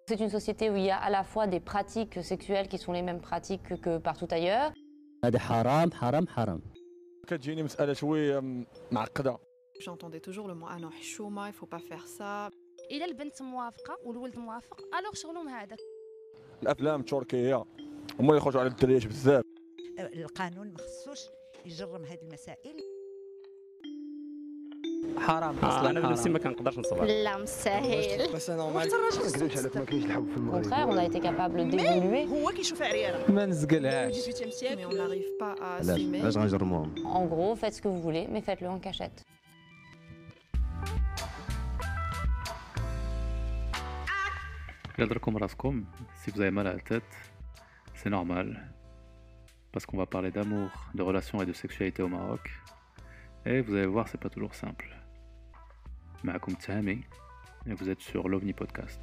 C'est une société où il y a à la fois des pratiques sexuelles qui sont les mêmes pratiques que partout ailleurs. هذا حرام حرام حرام. كتجيني مسألة شوية معقدة. J'entendais toujours le mot ah non حشومة, il faut pas faire ça. إلا البنت موافقة والولد موافق ألوغ شغلهم هذاك. الأفلام التركية هما اللي يخرجوا على الدريات بزاف. القانون ما خصوش يجرم هذه المسائل. حرام اصلا انا بنفسي ما كنقدرش نصبر. لا مستحيل. بس انا ما كنكذبش عليك ما كاينش الحب في المغرب. Au contraire, on a été capable d'évoluer. هو كيشوف عريانة. ما نزقلهاش. 18e siècle mais on n'arrive pas à assumer. علاش غنجرموهم؟ En gros, faites ce que vous voulez, mais faites-le en cachette. Yadrekum raskum, si vous avez mal à la tête, c'est normal. Parce qu'on va parler d'amour, de relations et de sexualité au Maroc. Et vous allez voir, c'est pas toujours simple. Ma'akoum Tihami, et vous êtes sur l'OVNI Podcast.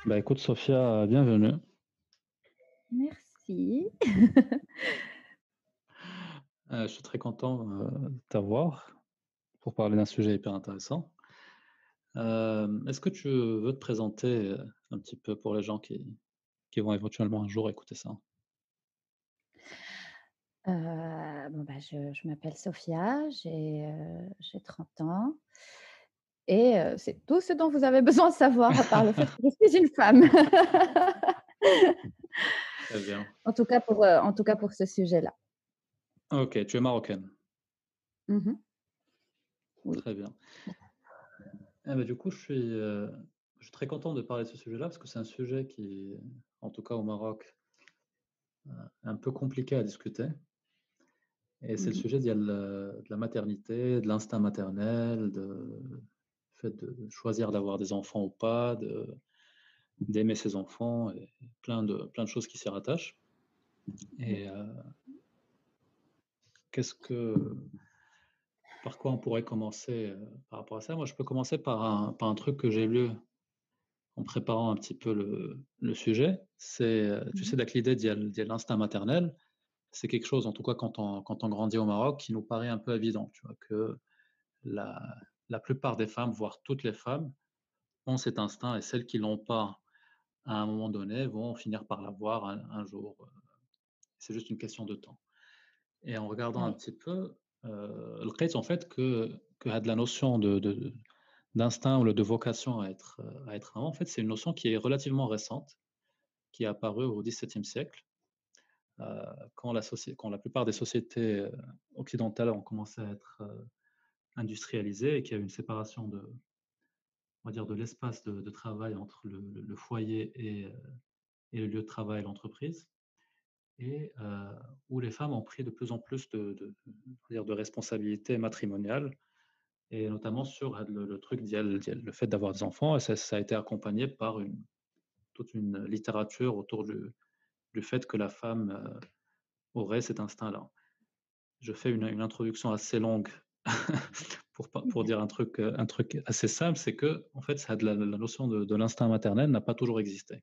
Bah écoute Sophia, bienvenue. Merci. Je suis très content de t'avoir pour parler d'un sujet hyper intéressant. Est-ce que tu veux te présenter un petit peu pour les gens qui vont éventuellement un jour écouter ça? Je m'appelle Sophia, j'ai 30 ans et c'est tout ce dont vous avez besoin de savoir à part le fait que je suis une femme. Très bien. En tout cas pour ce sujet-là. Ok, tu es marocaine. Mhm. Oui. Très bien. Du coup, je suis très content de parler de ce sujet-là parce que c'est un sujet qui, en tout cas au Maroc, est un peu compliqué à discuter. Et c'est le sujet de la maternité, de l'instinct maternel, du fait de choisir d'avoir des enfants ou pas, d'aimer ses enfants, et plein de choses qui s'y rattachent. Et par quoi on pourrait commencer par rapport à ça? Moi, je peux commencer par un truc que j'ai lu en préparant un petit peu le sujet. C'est, tu sais, l'idée de l'instinct maternel. C'est quelque chose, en tout cas quand on grandit au Maroc, qui nous paraît un peu évident. Tu vois, que la plupart des femmes, voire toutes les femmes, ont cet instinct, et celles qui ne l'ont pas à un moment donné vont finir par l'avoir un jour. C'est juste une question de temps. Et en regardant un petit peu, le fait en fait que la notion d'instinct ou de vocation à être maman, en fait, c'est une notion qui est relativement récente, qui est apparue au XVIIe siècle. Quand la plupart des sociétés occidentales ont commencé à être industrialisées et qu'il y a eu une séparation on va dire, de l'espace de travail entre le foyer et le lieu de travail, l'entreprise, et où les femmes ont pris de plus en plus de responsabilités matrimoniales, et notamment sur le truc le fait d'avoir des enfants, et ça a été accompagné par toute une littérature autour du fait que la femme aurait cet instinct-là. Je fais une introduction assez longue pour dire un truc assez simple, c'est que en fait, la notion de l'instinct maternel n'a pas toujours existé.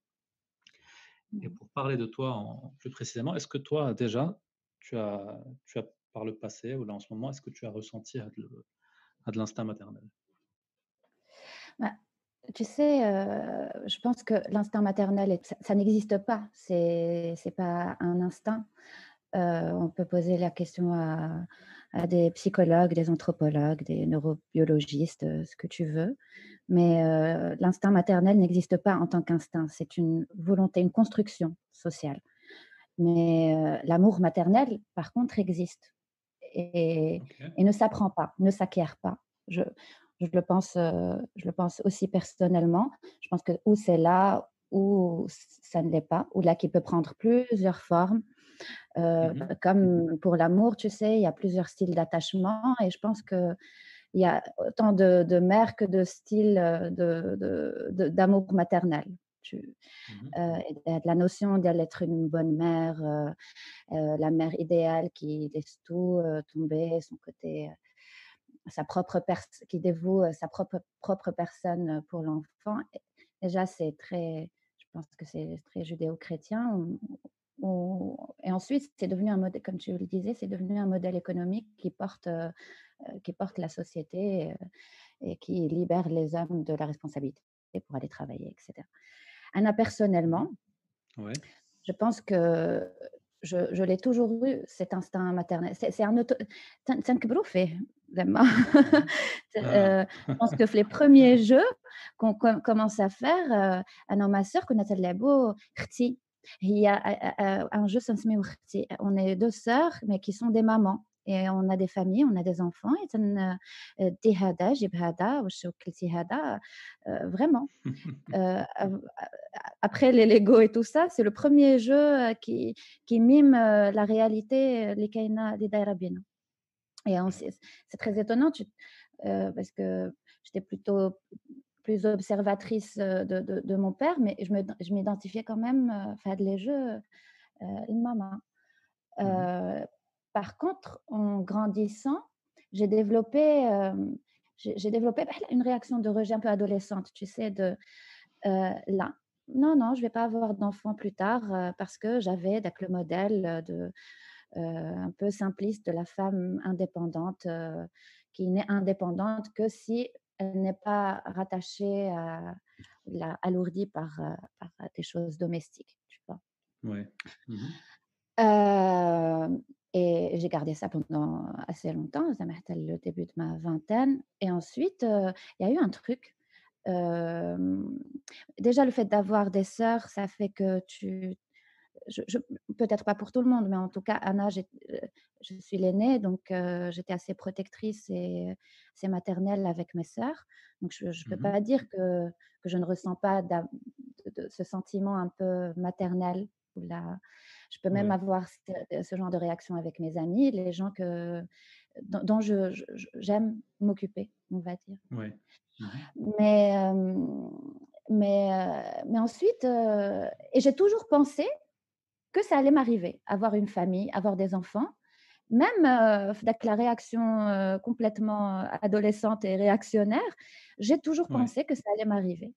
Et pour parler de toi plus précisément, est-ce que toi déjà, tu as par le passé ou là en ce moment, est-ce que tu as ressenti de l'instinct maternel? Bah, tu sais, je pense que l'instinct maternel, ça n'existe pas. C'est pas un instinct. On peut poser la question à des psychologues, des anthropologues, des neurobiologistes, ce que tu veux. Mais l'instinct maternel n'existe pas en tant qu'instinct. C'est une volonté, une construction sociale. Mais l'amour maternel, par contre, existe et ne s'apprend pas, ne s'acquiert pas. Je le pense aussi personnellement. Je pense que ou c'est là, ou ça ne l'est pas, ou là qui peut prendre plusieurs formes. Comme pour l'amour, tu sais, il y a plusieurs styles d'attachement, et je pense qu'il y a autant de mères que de styles d'amour maternel. Et de la notion d'être une bonne mère, la mère idéale qui laisse tout tomber, son côté, qui dévoue sa propre personne pour l'enfant. Déjà, je pense que c'est très judéo-chrétien. Et ensuite, c'est devenu un modèle, comme tu le disais, c'est devenu un modèle économique qui porte la société et qui libère les hommes de la responsabilité pour aller travailler, etc. Anna, personnellement, Ouais. je pense que je l'ai toujours eu, cet instinct maternel. C'est un auto... تنكبروا فيه زعما. Je pense que les premiers jeux qu'on commence à faire, أنا وما sœur كنا تلعبوا اختي. Il y a un jeu, ça s'appelle اختي. On est deux sœurs, mais qui sont des mamans. Et on a des familles, on a des enfants. Et دي هذا جيب هذا واش وكلتي هذا. Vraiment. Après les Lego et tout ça, c'est le premier jeu qui mime la réalité les kaina les daira bina. Et c'est très étonnant parce que j'étais plutôt plus observatrice de mon père, mais je m'identifiais quand même à les jeux maman. Par contre, en grandissant, j'ai développé une réaction de rejet un peu adolescente, tu sais, là. Non, je ne vais pas avoir d'enfant plus tard parce que j'avais le modèle un peu simpliste de la femme indépendante qui n'est indépendante que si elle n'est pas rattachée alourdie par des choses domestiques, tu vois. Ouais. Et j'ai gardé ça pendant assez longtemps, ça m'a été le début de ma vingtaine. Et ensuite, il y a eu un truc. Déjà, le fait d'avoir des sœurs, ça fait que peut-être pas pour tout le monde, mais en tout cas, Anna, je suis l'aînée, donc j'étais assez protectrice et c'est maternelle avec mes sœurs. Donc, je ne peux pas dire que je ne ressens pas de ce sentiment un peu maternel. Je peux même avoir ce genre de réaction avec mes amis, les gens dont j'aime m'occuper, on va dire. Ouais. Mais ensuite, et j'ai toujours pensé que ça allait m'arriver, avoir une famille, avoir des enfants. Même avec la réaction complètement adolescente et réactionnaire, j'ai toujours pensé que ça allait m'arriver.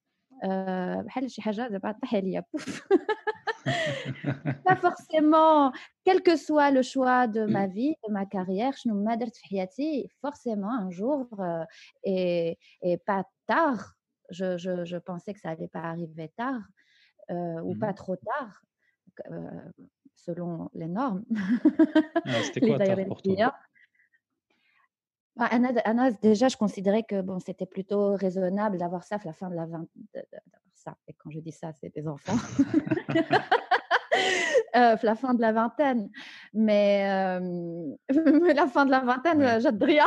Pas forcément, quel que soit le choix de ma vie, de ma carrière, forcément un jour, et pas tard, je pensais que ça allait pas arriver tard, ou pas trop tard, selon les normes. C'était quoi tard pour toi? Anna, déjà, je considérais que c'était plutôt raisonnable d'avoir ça à la fin de la ça. Et quand je dis ça, c'est des enfants. La fin de la vingtaine. Mais la fin de la vingtaine, جد ضريع.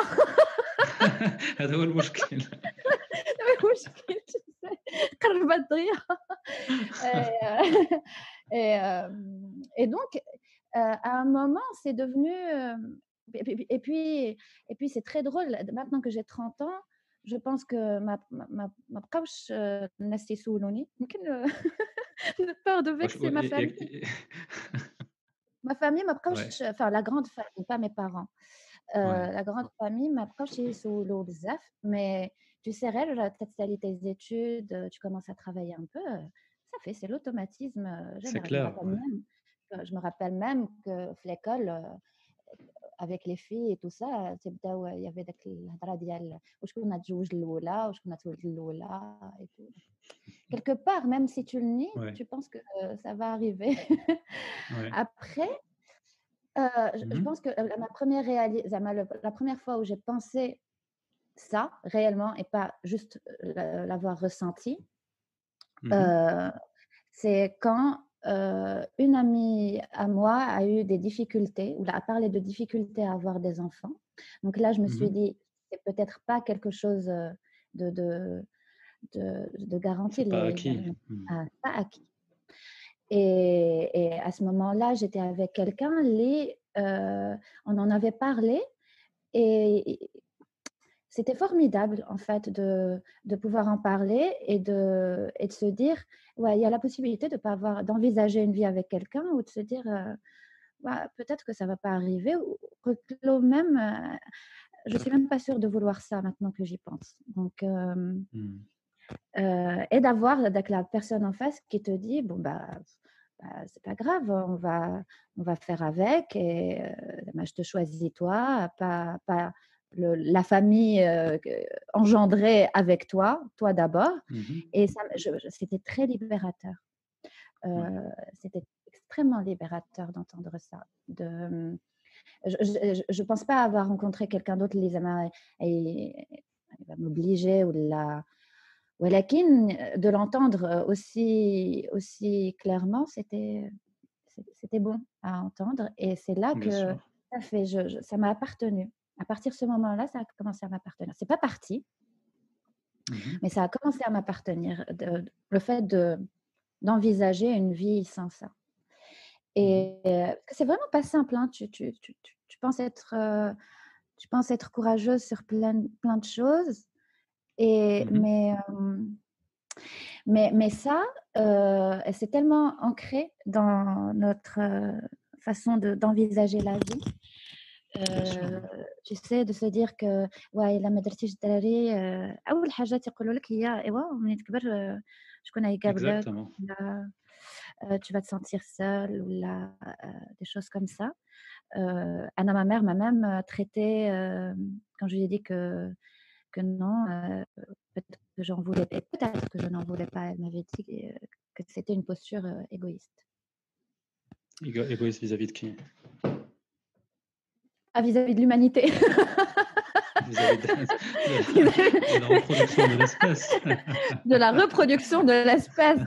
هذا هو المشكل. المشكل قربت ضريع. Et donc, à un moment, c'est devenu... Et puis, c'est très drôle. Maintenant que j'ai 30 ans, je pense que ma بقاوش الناس يسولوني. يمكن peur de vexer ma famille. Ma famille m'a بقاوش, enfin la grande famille, pas mes parents. La grande famille m'a بقاوش يسولوا بزاف, mais tu sais, tu as tes études, tu commences à travailler un peu, ça fait, c'est l'automatisme général. C'est clair. Je me rappelle même que l'école, avec les filles et tout ça, il y avait الهضره ديال وشكون تزوج الاولى وشكون تولد الاولى et tout. Quelque part, même si tu le nies, tu penses que ça va arriver. Après, je pense que la première fois où j'ai pensé ça réellement et pas juste l'avoir ressenti, c'est quand une amie à moi a eu des difficultés, ou a parlé de difficultés à avoir des enfants. Donc là, je me suis dit, c'est peut-être pas quelque chose de garanti. Pas acquis. Pas acquis. Et à ce moment-là, j'étais avec quelqu'un, on en avait parlé, et c'était formidable en fait de pouvoir en parler et de se dire, il y a la possibilité d'envisager une vie avec quelqu'un, ou de se dire, peut-être que ça ne va pas arriver, ou même, je ne suis même pas sûre de vouloir ça maintenant que j'y pense. Donc, et d'avoir la personne en face qui te dit, bah, c'est pas grave, on va faire avec et bah, je te choisis toi, pas la famille engendrée avec toi, toi d'abord. Et ça, c'était très libérateur. C'était extrêmement libérateur d'entendre ça. Je pense pas avoir rencontré quelqu'un d'autre اللي زعما il va m'obliger ولكن de l'entendre aussi clairement, c'était bon à entendre. Et c'est là Bien que sûr. ça m'a appartenu. À partir de ce moment-là, ça a commencé à m'appartenir. C'est pas parti, mais ça a commencé à m'appartenir. Le fait d'envisager une vie sans ça. Et parce que c'est vraiment pas simple. Hein. Tu penses être courageuse sur plein de choses. Mais ça, c'est tellement ancré dans notre façon d'envisager la vie. Tu sais, de se dire que ouais, إلا ما درتيش الدراري أول حاجة تيقولوا لك هي إيوا ملي تكبر شكون غيقابلك ولا tu vas te sentir seule ou des choses comme ça. Anna, ma mère m'a même traitée quand je lui ai dit que non, peut-être que j'en voulais pas, peut-être que je n'en voulais pas. Elle m'avait dit que c'était une posture égoïste. Égoïste vis-à-vis de qui? Ah, vis-à-vis de l'humanité. Vis-à-vis de la reproduction de l'espèce. De la reproduction de l'espèce,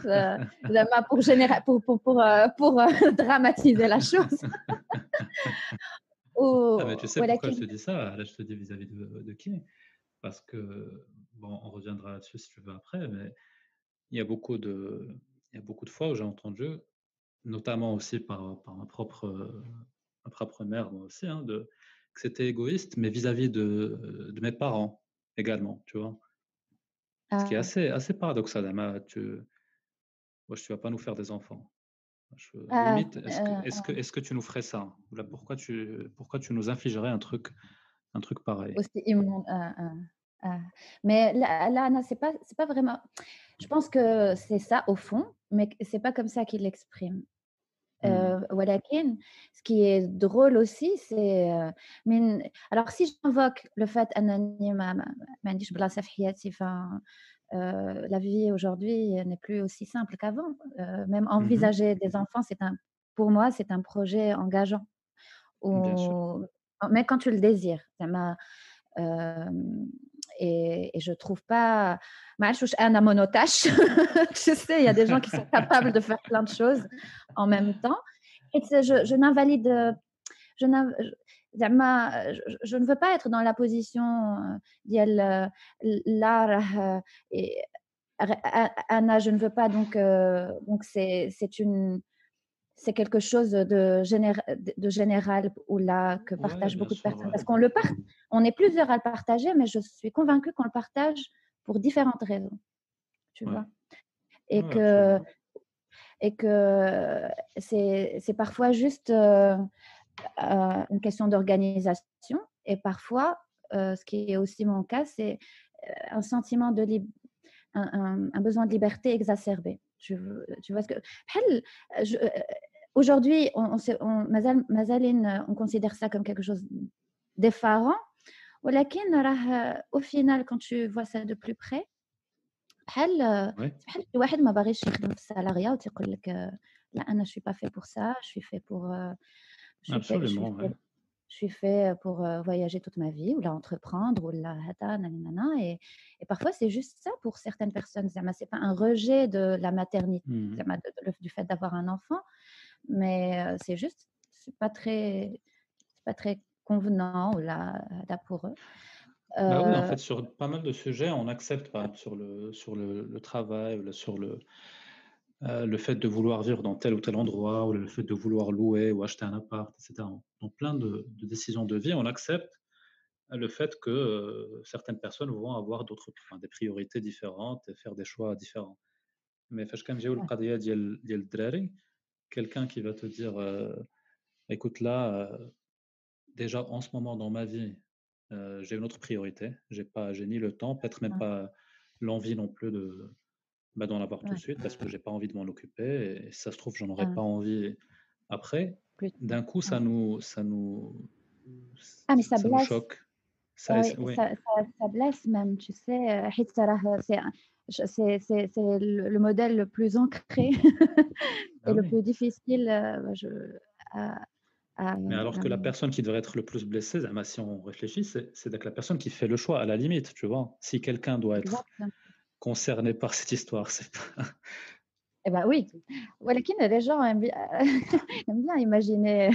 pour dramatiser la chose. Mais tu sais pourquoi je te dis ça? Là, je te dis vis-à-vis de qui? Parce que, bon, on reviendra là-dessus si tu veux après, mais il y a beaucoup de fois où j'ai entendu, notamment aussi par ma propre mère, moi aussi, hein, que c'était égoïste, mais vis-à-vis de mes parents également, tu vois. Ce qui est assez paradoxal. Tu vas pas nous faire des enfants. Limite, est-ce que tu nous ferais ça? Ou là, pourquoi tu nous infligerais un truc pareil? Aussi immonde. Mais là, Anna, c'est pas vraiment. Je pense que c'est ça au fond, mais c'est pas comme ça qu'il l'exprime. ولكن ce qui est drôle aussi, c'est alors si j'invoque le fait أنني ما عنديش بلاصة في حياتي, la vie aujourd'hui n'est plus aussi simple qu'avant. Même envisager des enfants, pour moi, c'est un projet engageant. Bien sûr. Mais quand tu le désires, et je trouve pas. Je suis un monotache. Je sais, il y a des gens qui sont capables de faire plein de choses en même temps. Et je n'invalide. Je ne veux pas être dans la position d'elle là. Anna, je ne veux pas. Donc c'est quelque chose de général ou là que partagent beaucoup de personnes. Parce on est plusieurs à le partager, mais je suis convaincue qu'on le partage pour différentes raisons. Tu vois. Et que c'est parfois juste une question d'organisation. Et parfois, ce qui est aussi mon cas, c'est un sentiment un besoin de liberté exacerbé. Tu vois ce que. Aujourd'hui, on considère ça comme quelque chose d'effarant. Au final, quand tu vois ça de plus près, واحد ما باغيش يخدم في السالاريا وتيقول لك لا أنا je suis pas fait pour ça, je suis fait pour Absolument, ouais. je suis fait pour voyager toute ma vie ou la entreprendre ou la hata nanana. Et parfois c'est juste ça pour certaines personnes. C'est pas un rejet de la maternité, du fait d'avoir un enfant, mais c'est juste c'est pas très convenant ou là pour eux. Oui, en fait, sur pas mal de sujets, on accepte, par exemple, sur le travail, ou sur le fait de vouloir vivre dans tel ou tel endroit, ou le fait de vouloir louer ou acheter un appart, etc. Dans plein de décisions de vie, on accepte le fait que certaines personnes vont avoir des priorités différentes et faire des choix différents. Mais فاش كنجيو للقضية ديال الدراري, quelqu'un qui va te dire écoute là, déjà en ce moment dans ma vie, j'ai une autre priorité, j'ai ni le temps, peut-être même pas l'envie non plus bah, d'en avoir tout de Ouais. suite parce que j'ai pas envie de m'en occuper et si ça se trouve, j'en aurais Ah, pas envie après. plus tard. D'un coup, Ouais. Ah, mais ça ça nous blesse. choque. Ah oui, Oui, ça blesse même, tu sais. حيت صراحة c'est le modèle le plus ancré ah et le oui. plus difficile à, Mais alors que la personne qui devrait être le plus blessée, z'ama, si on réfléchit, c'est donc la personne qui fait le choix, à la limite, tu vois. Si quelqu'un doit être exact. concerné par cette histoire, c'est pas. Eh ben oui. ولكن les gens aiment bien, aiment bien imaginer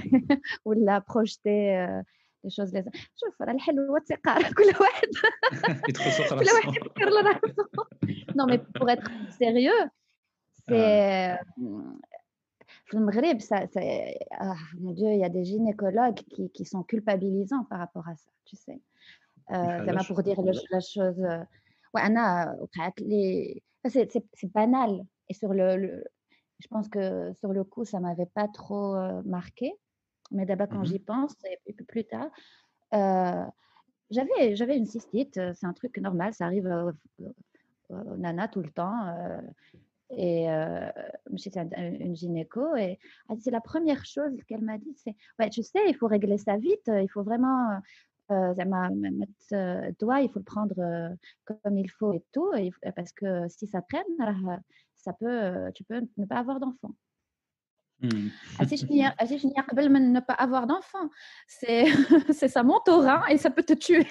ولا projeter les choses les شوف راه الحلوة تيقارع كل واحد يدخل فوق كل واحد راسه. يفكر لراسه. Non mais pour être sérieux, c'est في المغرب mon Dieu, il y a des gynécologues qui sont culpabilisants par rapport à ça, tu sais. زعما علاش؟ pour dire la chose وأنا وقعت لي c'est banal et sur le je pense que sur le coup, ça m'avait pas trop marqué, mais d'abord quand j'y Mhm. pense et puis plus tard, heu, j'avais une cystite, c'est un truc normal, ça arrive aux nanas tout le temps, et j'étais une gynéco et c'est la première chose qu'elle m'a dit, c'est: «Ouais, tu sais, il faut régler ça vite, il faut vraiment, زعما mettre الدوا, il faut le prendre comme il faut et tout et parce que si ça traîne, ça peut, tu peux ne pas avoir d'enfant». Hmm. عرفتي شنو هي قبل من ne pas avoir d'enfant? C'est c'est ça monte au rein et ça peut te tuer.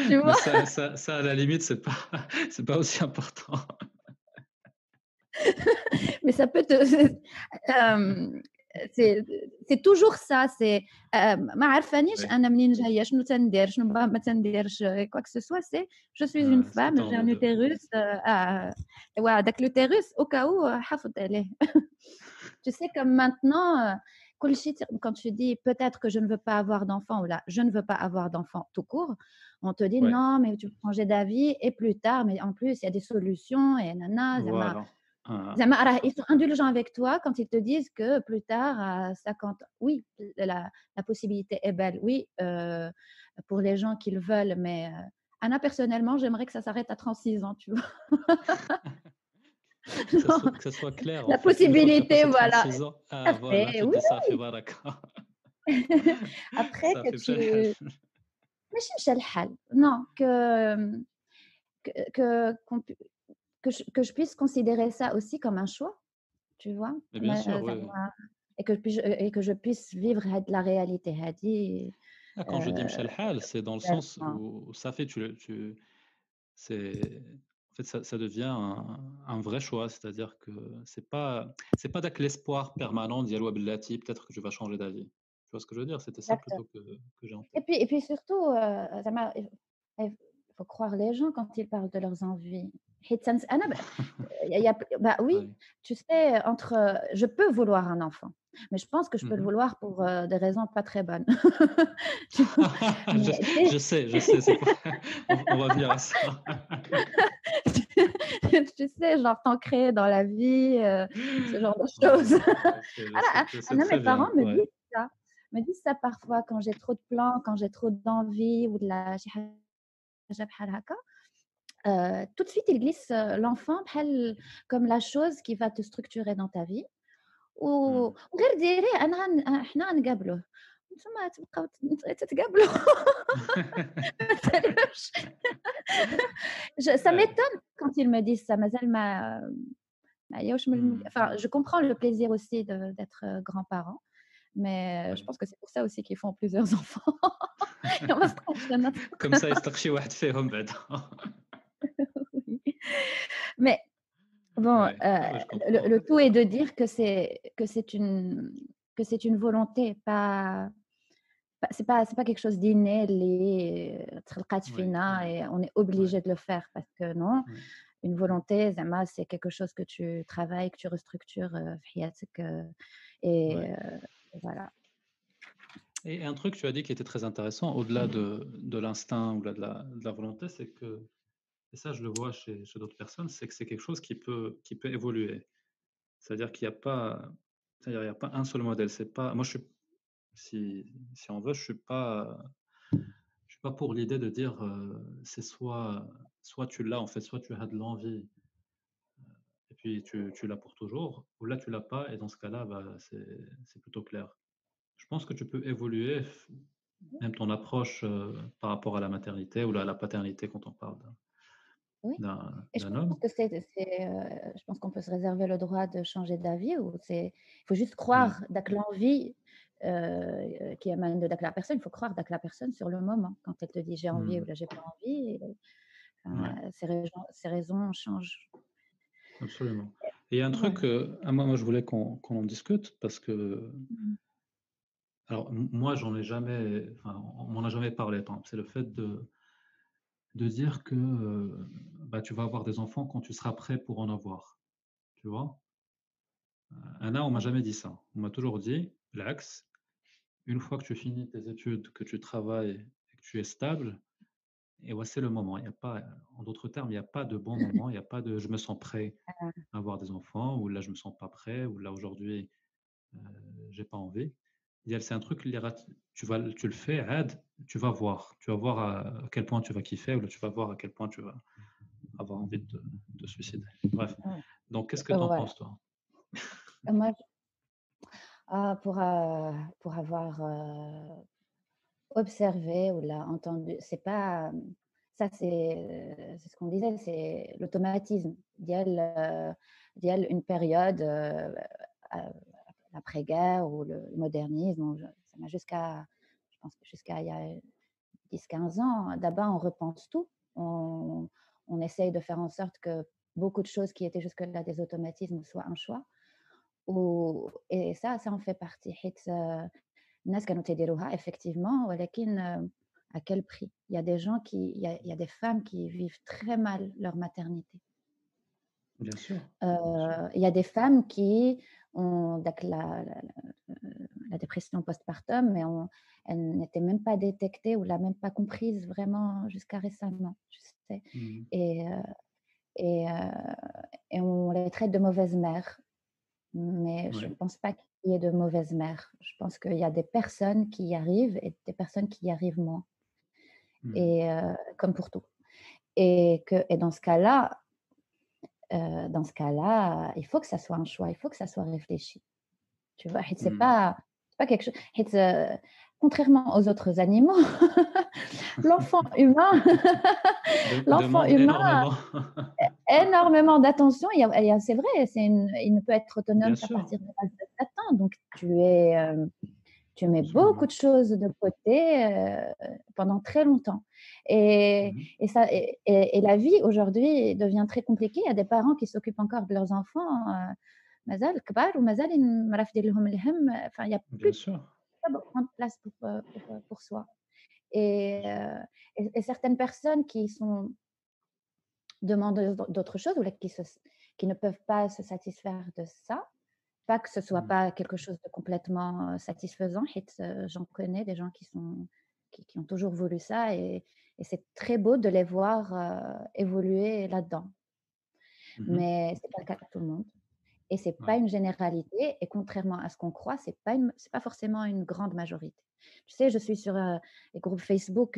Tu Mais vois? ça, à la limite, c'est pas aussi important. Mais ça peut te hem c'est toujours ça, c'est ما عرفانيش Oui. أنا منين جاية، شنو تندير، شنو ما تنديرش quoi que ce soit, c'est je suis une C'est femme, temps j'ai un de. utérus وهذاك l'utérus au cas où حافظ عليه. Tu sais comme maintenant كلشي quand tu dis peut-être que je ne veux pas avoir d'enfant ou là je ne veux pas avoir d'enfant tout court, on te dit: Ouais, «Non, mais tu peux changer d'avis et plus tard, mais en plus il y a des solutions et nana زعما». voilà. زعما راه ils sont indulgents avec toi quand ils te disent que plus tard à 50 oui, la possibilité est belle, oui, pour les gens qui le veulent, mais Anna personnellement, j'aimerais que ça s'arrête à 36 ans, tu vois? Non, Que ça soit clair, en la fait. Une fois que tu as possibilité, passé voilà, 36 ans, tout à voilà, fait, tu te oui. dis ça fait baraka. Après Ça que fait tu bchal hal. ماشي مشى الحال, non, que qu'on pu que je puisse considérer ça aussi comme un choix, tu vois? Mais bien sûr, oui, oui. زعما et que je puisse vivre la réalité هذه Ah, quand je dis mchal hal, c'est dans le sens pleinement. où ça fait, c'est, en fait, ça devient un vrai choix. C'est-à-dire que c'est pas avec l'espoir permanent d'y aller bellati, peut-être que tu vas changer d'avis. Tu vois ce que je veux dire? C'était ça Exact. plutôt que j'ai en Et tête. puis surtout, زعما il faut croire les gens quand ils parlent de leurs envies. حيت أنا il y a bah oui, Ouais. tu sais, entre je peux vouloir un enfant, mais je pense que je peux le Mhm. vouloir pour des raisons pas très bonnes. Tu vois? je, Mais tu je sais, c'est quoi? On va venir à ça. tu sais, genre t'ancrer dans la vie, ce genre de choses. Ouais, je sais أنا très mes parents bien. Ouais. me disent ça parfois quand j'ai trop de plans, quand j'ai trop d'envie ou de la شي حاجة بحال هكا. Tout de suite, ils glissent l'enfant بحال comme la chose qui va te structurer dans ta vie Hmm. وغير ديريه حنا غنقابلوه. نتوما تبقاو تتقابلوا ما تسالوش. Ça Ouais. m'étonne quand ils me disent ça مازال ما ياوش من Hmm. enfin je comprends le plaisir aussi d'être grands-parents, mais je Ouais. pense que c'est pour ça aussi qu'ils font plusieurs enfants. وما صدقتش أنا Comme ça, يستق شي واحد فيهم بعدا. mais bon, Ouais. Ah ouais, je comprends. le tout est de dire que c'est une volonté, c'est pas quelque chose d'inné اللي تخلقات Ouais. فينا et on est Ouais. obligé de le faire parce que non, Ouais. une volonté زعما c'est quelque chose que tu travailles, que tu restructures في حياتك et Ouais. voilà. Et un truc, tu as dit qui était très intéressant, au-delà de l'instinct ou de la volonté, c'est que, et ça je le vois chez d'autres personnes, c'est que c'est quelque chose qui peut évoluer. C'est-à-dire qu'il n'y a pas, c'est-à-dire il y a pas un seul modèle. C'est pas, moi je suis, si on veut, je suis suis pas pour l'idée de dire, c'est soit tu l'as en fait, soit tu as de l'envie et puis tu l'as pour toujours, ou là tu l'as pas et dans ce cas-là, bah, c'est plutôt clair. Je pense que tu peux évoluer, même ton approche, par rapport à la maternité ou la paternité quand on parle Oui, et je d'un pense homme. que je pense qu'on peut se réserver le droit de changer d'avis ou il faut juste Ouais, croire que l'envie qui émane de la personne, il faut croire que la personne sur le moment, quand elle te dit j'ai envie ou mmh, là j'ai pas envie, ouais, ses raisons changent. absolument. Et il y a un truc, Voilà. moi je voulais qu'on en discute parce que Mhm. alors moi j'en ai jamais enfin on m'en a jamais parlé, par exemple, c'est le fait de dire que, bah, tu vas avoir des enfants quand tu seras prêt pour en avoir, tu vois? Anna, on m'a jamais dit ça. On m'a toujours dit: «L'axe, une fois que tu finis tes études, que tu travailles et que tu es stable et ouais, c'est le moment». Il y a pas, en d'autres termes, il y a pas de bon moment, il y a pas de: «Je me sens prêt à avoir des enfants» ou «Là, je me sens pas prêt» ou «Là, aujourd'hui, heu, j'ai pas envie». Il y a c'est un truc, tu le fais, عاد, tu vas voir à quel point tu vas kiffer ou là, tu vas voir à quel point tu vas avoir envie de te suicider. Bref, Ouais. donc qu'est-ce que tu en Voilà. penses, toi? Moi, pour avoir observé ou l'a entendu, c'est pas ça, c'est ce qu'on disait, c'est l'automatisme. Il y a une période l'après-guerre ou le modernisme, ça m'a je pense que jusqu'à il y a 10-15 ans, d'abord on repense tout. On essaye de faire en sorte que beaucoup de choses qui étaient jusque-là des automatismes soient un choix. Et ça en fait partie. حيت الناس كانوا تيديروها effectivement ولكن à quel prix? Il y a des femmes qui vivent très mal leur maternité. Bien sûr, bien sûr. Il y a des femmes qui ont donc la dépression postpartum, mais elle n'était même pas détectée ou l'a même pas comprise vraiment jusqu'à récemment, tu sais? Mmh. Et et on les traite de mauvaises mères, mais je ne Ouais. pense pas qu'il y ait de mauvaises mères. Je pense qu'il y a des personnes qui y arrivent et des personnes qui y arrivent moins Mmh. et comme pour tout et dans ce cas-là, il faut que ça soit un choix, il faut que ça soit réfléchi. Tu vois? حيت Mmh. c'est pas quelque chose حيت contrairement aux autres animaux, l'enfant humain l'enfant Demande humain énormément. énormément d'attention. C'est vrai, il ne peut être Bien autonome qu'à sûr, partir de l'âge de 7 ans, donc tu mets beaucoup absolument. de choses de côté, pendant très longtemps et Mmh. et ça et la vie aujourd'hui devient très compliquée. Il y a des parents qui s'occupent encore de leurs enfants, مازال كبار ومازالين ما راه في داير لهم الهم. Enfin, il y a Bien plus sûr. pas beaucoup de place pour soi et certaines personnes qui sont demandeuses d'autre chose ou là qui ne peuvent pas se satisfaire de ça, pas que ce soit Mmh. pas quelque chose de complètement, satisfaisant. حيت j'en connais des gens qui ont toujours voulu ça et c'est très beau de les voir, évoluer là-dedans. Mmh. Mais c'est pas le cas de tout le monde et c'est pas Ouais. une généralité et contrairement à ce qu'on croit, c'est pas forcément une grande majorité. Tu sais, je suis sur, les groupes Facebook,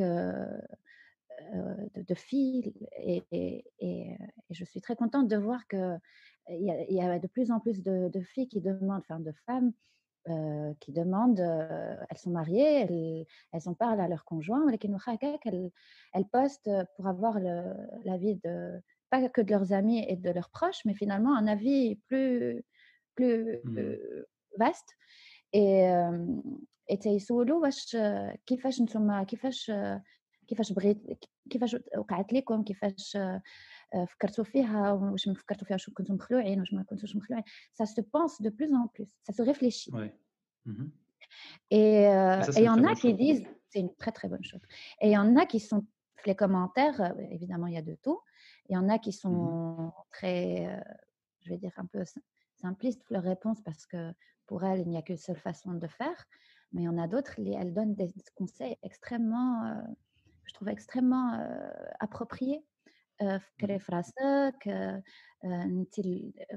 de filles et je suis très contente de voir qu'il y a de plus en plus de filles qui demandent, enfin de femmes, qui demandent, elles sont mariées, elles en parlent à leur conjoint ولكن واخا هكاك elles postent, pour avoir l'avis pas que de leurs amis et de leurs proches, mais finalement un avis plus Mmh. vaste et تيسولوا واش كيفاش نتوما كيفاش كيفاش وقعت لكم، كيفاش فكرتوا فيها، واش ما فكرتوا فيها واش كنتم مخلوعين، واش ما كنتوش مخلوعين. Ça se pense de plus en plus, ça se réfléchit Ouais. Mmh. Et ça, et c'est il une y très en a bonne qui chose. disent c'est une très, très bonne chose et il y en a qui sont les commentaires, évidemment, il y a de tout. Il y en a qui Mmh. sont très, je vais dire un peu simplistes leurs réponses parce que pour elles, il n'y a qu'une seule façon de faire. Mais il y en a d'autres, elles donnent des conseils extrêmement, je trouve extrêmement appropriés. فكري Mmh. في راسك، أنتِ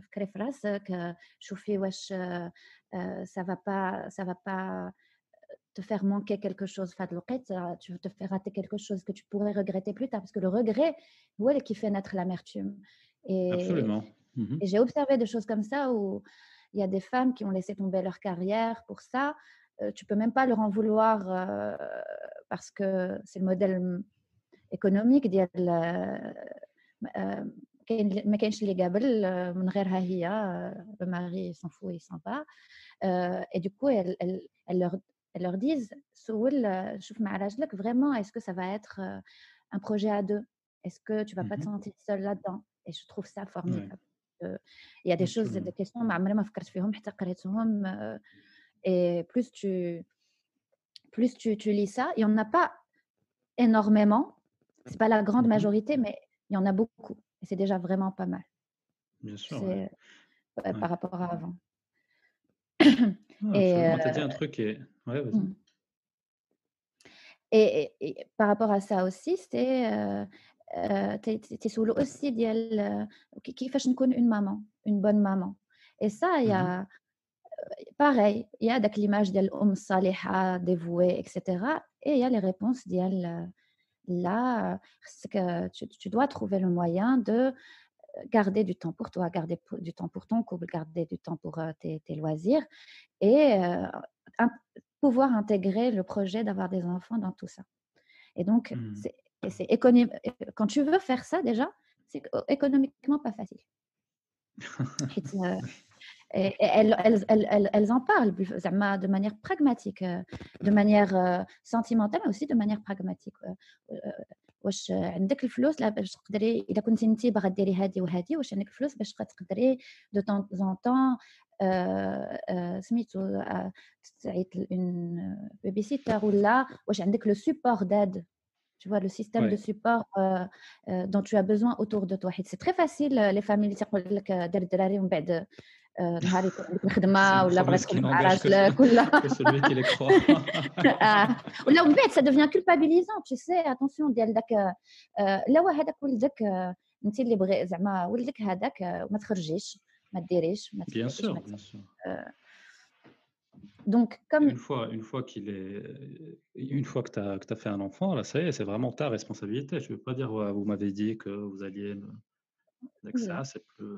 فكري في راسك، شوفي واش ça va pas te faire manquer quelque chose. Fad الوقت, tu te fais rater quelque chose que tu pourrais regretter plus tard, parce que le regret, هو qui fait naître l'amertume. Absolument. Et j'ai observé des choses comme ça où il y a des femmes qui ont laissé tomber leur carrière pour ça. Tu peux même pas leur en vouloir parce que c'est le modèle économique ديال ما كاينش اللي قابل من غيرها هي le mari s'en fout il s'en va. Et du coup elles leur disent سول شوف مع راجلك vraiment est-ce que ça va être un projet à deux, est-ce que tu vas pas te sentir seule là-dedans. Et je trouve ça formidable. Il y a des choses, des questions ما عمري ما فكرت فيهم حتى قريتهم. Et plus tu lis ça, il y en a pas énormément, c'est pas la grande majorité, mais il y en a beaucoup et c'est déjà vraiment pas mal. Bien sûr. Par rapport à avant. Et tu as dit un truc et ouais, vas-y. Et par rapport à ça aussi, c'est تسولوا aussi ديال كيفاش نكون une bonne maman. Et ça, il y a pareil, il y a l'image de l'homme الصالحة, dévouée, etc. Et il y a les réponses ديال là, que tu dois trouver le moyen de garder du temps pour toi, garder du temps pour ton couple, garder du temps pour tes loisirs et pouvoir intégrer le projet d'avoir des enfants dans tout ça. Et donc, c'est quand tu veux faire ça déjà, c'est économiquement pas facile. Et elles en parlent de manière pragmatique, de manière sentimentale, mais aussi de manière pragmatique. واش عندك الفلوس باش تقدري اذا كنتي انت باغا ديري هذه وهذه، واش عندك الفلوس باش تقدري دو طون ان طون سميتو تعيط اون بيبي سيتر، ولا واش عندك لو سوبور داد. Tu vois, le système de support dont tu as besoin autour de toi. C'est très facile, les familles اللي تقول لك دير الدراري ومن بعد نهار يكون عندك الخدمه ولا بغيت تكون مع راجلك ولا celui qui les croit. ولا ومن بعد ça devient culpabilisant. Tu sais, attention ديال داك لا هذاك ولدك انت اللي بغي زعما ولدك هذاك ما تخرجيش ما ديريش ما Bien sûr, bien sûr. Donc, comme une fois que tu as fait un enfant, là, ça y est, c'est vraiment ta responsabilité. Je ne veux pas dire, ouais, vous m'avez dit que vous alliez ça, c'est plus.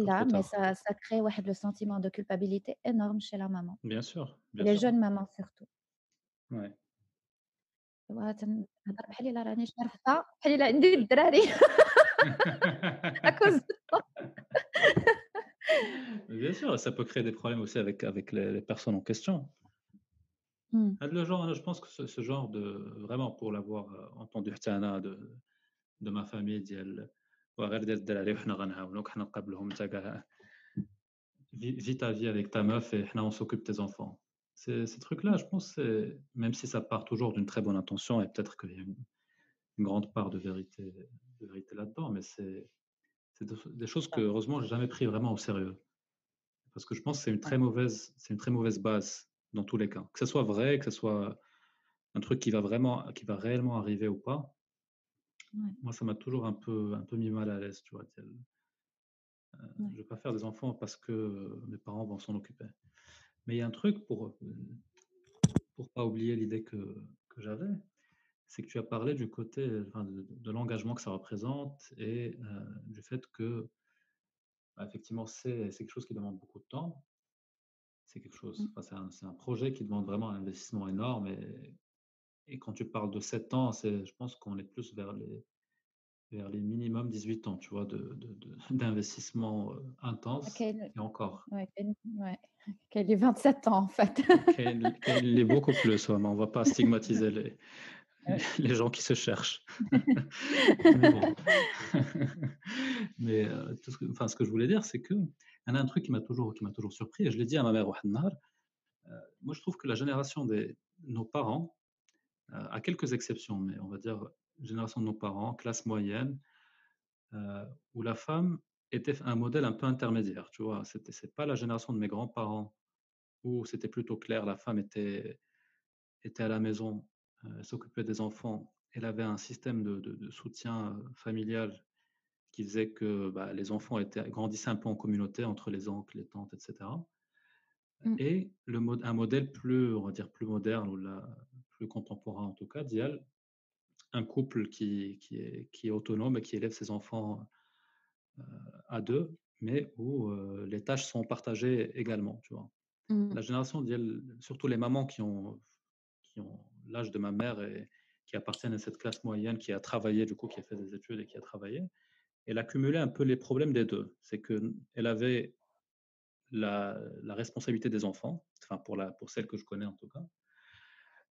Là, mais ça crée le sentiment de culpabilité énorme chez la maman. Bien sûr. Bien les sûr. jeunes mamans surtout. Ouais. بحال الا راني شارفه بحال الا عندي الدراري à cause de toi. Bien sûr, ça peut créer des problèmes aussi avec les personnes en question. Le genre, je pense que ce genre de vraiment pour l'avoir entendu de ma famille vis ta vie avec ta meuf et on s'occupe de tes enfants. Ces trucs-là, je pense, même si ça part toujours d'une très bonne intention et peut-être qu'il y a une grande part de vérité là-dedans, mais c'est des choses que heureusement j'ai jamais pris vraiment au sérieux. Parce que je pense que c'est une très mauvaise base dans tous les cas. Que ce soit vrai, que ce soit un truc qui va réellement arriver ou pas. Moi, ça m'a toujours un peu mis mal à l'aise, tu vois. Je vais pas faire des enfants parce que mes parents vont s'en occuper. Mais il y a un truc pour pas oublier l'idée que j'avais, c'est que tu as parlé du côté de l'engagement que ça représente et du fait que effectivement c'est quelque chose qui demande beaucoup de temps. C'est quelque chose, c'est un projet qui demande vraiment un investissement énorme et quand tu parles de 7 ans, je pense qu'on est plus vers les minimum 18 ans, tu vois, d'investissement intense et encore. Qu'elle ait 27 ans en fait. Qu'elle est beaucoup plus, mais on ne va pas stigmatiser les gens qui se cherchent. Mais bon. Mais ce que je voulais dire, c'est que il y a un truc qui m'a toujours surpris et je l'ai dit à ma mère moi je trouve que la génération de nos parents, à quelques exceptions, mais on va dire génération de nos parents, classe moyenne, où la femme était un modèle un peu intermédiaire, tu vois. C'est pas la génération de mes grands-parents où c'était plutôt clair, la femme était à la maison, s'occupait des enfants, elle avait un système de soutien familial qui faisait que les enfants grandissaient un peu en communauté entre les oncles, les tantes, etc. et un modèle plus, on va dire, plus moderne ou plus contemporain en tout cas, d'IAL, un couple qui est autonome et qui élève ses enfants à deux, mais où les tâches sont partagées également, tu vois. La génération d'IAL, surtout les mamans qui ont l'âge de ma mère et qui appartiennent à cette classe moyenne, qui a travaillé, du coup, qui a fait des études et qui a travaillé, elle a cumulé un peu les problèmes des deux. C'est qu'elle avait la responsabilité des enfants, enfin pour celle que je connais en tout cas,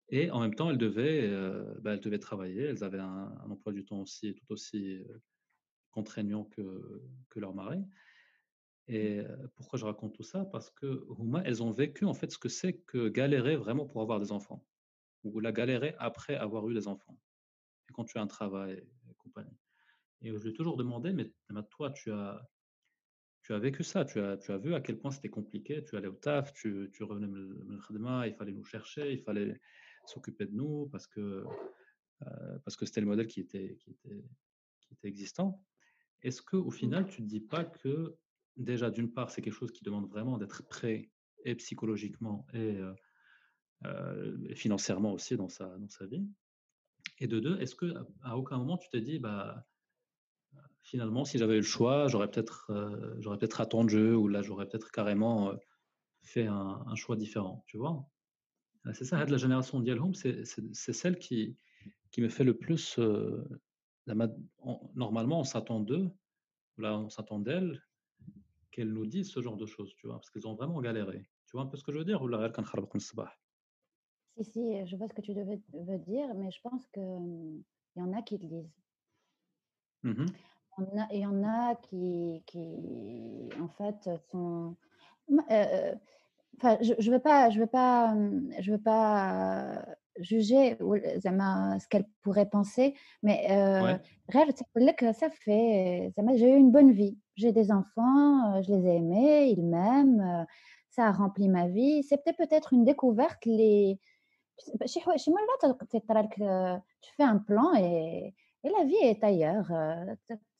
et en même temps, elle devait travailler. Elles avaient un emploi du temps aussi tout aussi contraignant que leur mari. Et pourquoi je raconte tout ça? Parce que Houma, elles ont vécu en fait ce que c'est que galérer vraiment pour avoir des enfants, ou la galérer après avoir eu des enfants, et quand tu as un travail et compagnie. Et je lui ai toujours demandé, mais toi, tu as vécu ça, tu as vu à quel point c'était compliqué. Tu allais au taf, tu revenais من الخدمة, il fallait nous chercher, il fallait s'occuper de nous parce que c'était le modèle qui était existant. Est-ce qu'au final, tu ne te dis pas que déjà, d'une part, c'est quelque chose qui demande vraiment d'être prêt et psychologiquement et financièrement aussi dans sa vie? Et de deux, est-ce qu'à aucun moment tu t'es dit, bah, finalement, si j'avais eu le choix, j'aurais peut-être attendu, ou là, j'aurais peut-être carrément fait un choix différent, tu vois? C'est ça, de la génération ديالهم, c'est celle qui me fait le plus, normalement, on s'attend d'eux, là, on s'attend d'elles, qu'elles nous disent ce genre de choses, tu vois? Parce qu'elles ont vraiment galéré. Tu vois un peu ce que je veux dire? ولا غير كنخربق من الصباح؟ Si, si, je vois ce que tu veux dire, mais je pense que il y en a qui le disent. Mmh. Il y en a qui en fait, sont enfin, je veux pas juger زعما ce qu'elle pourrait penser, mais Ouais. غير تقول لك ça fait زعما j'ai eu une bonne vie. J'ai des enfants, je les ai aimés, ils m'aiment, ça a rempli ma vie. C'était peut-être une découverte les شي مرات تيطرى لك tu fais un plan et la vie est ailleurs,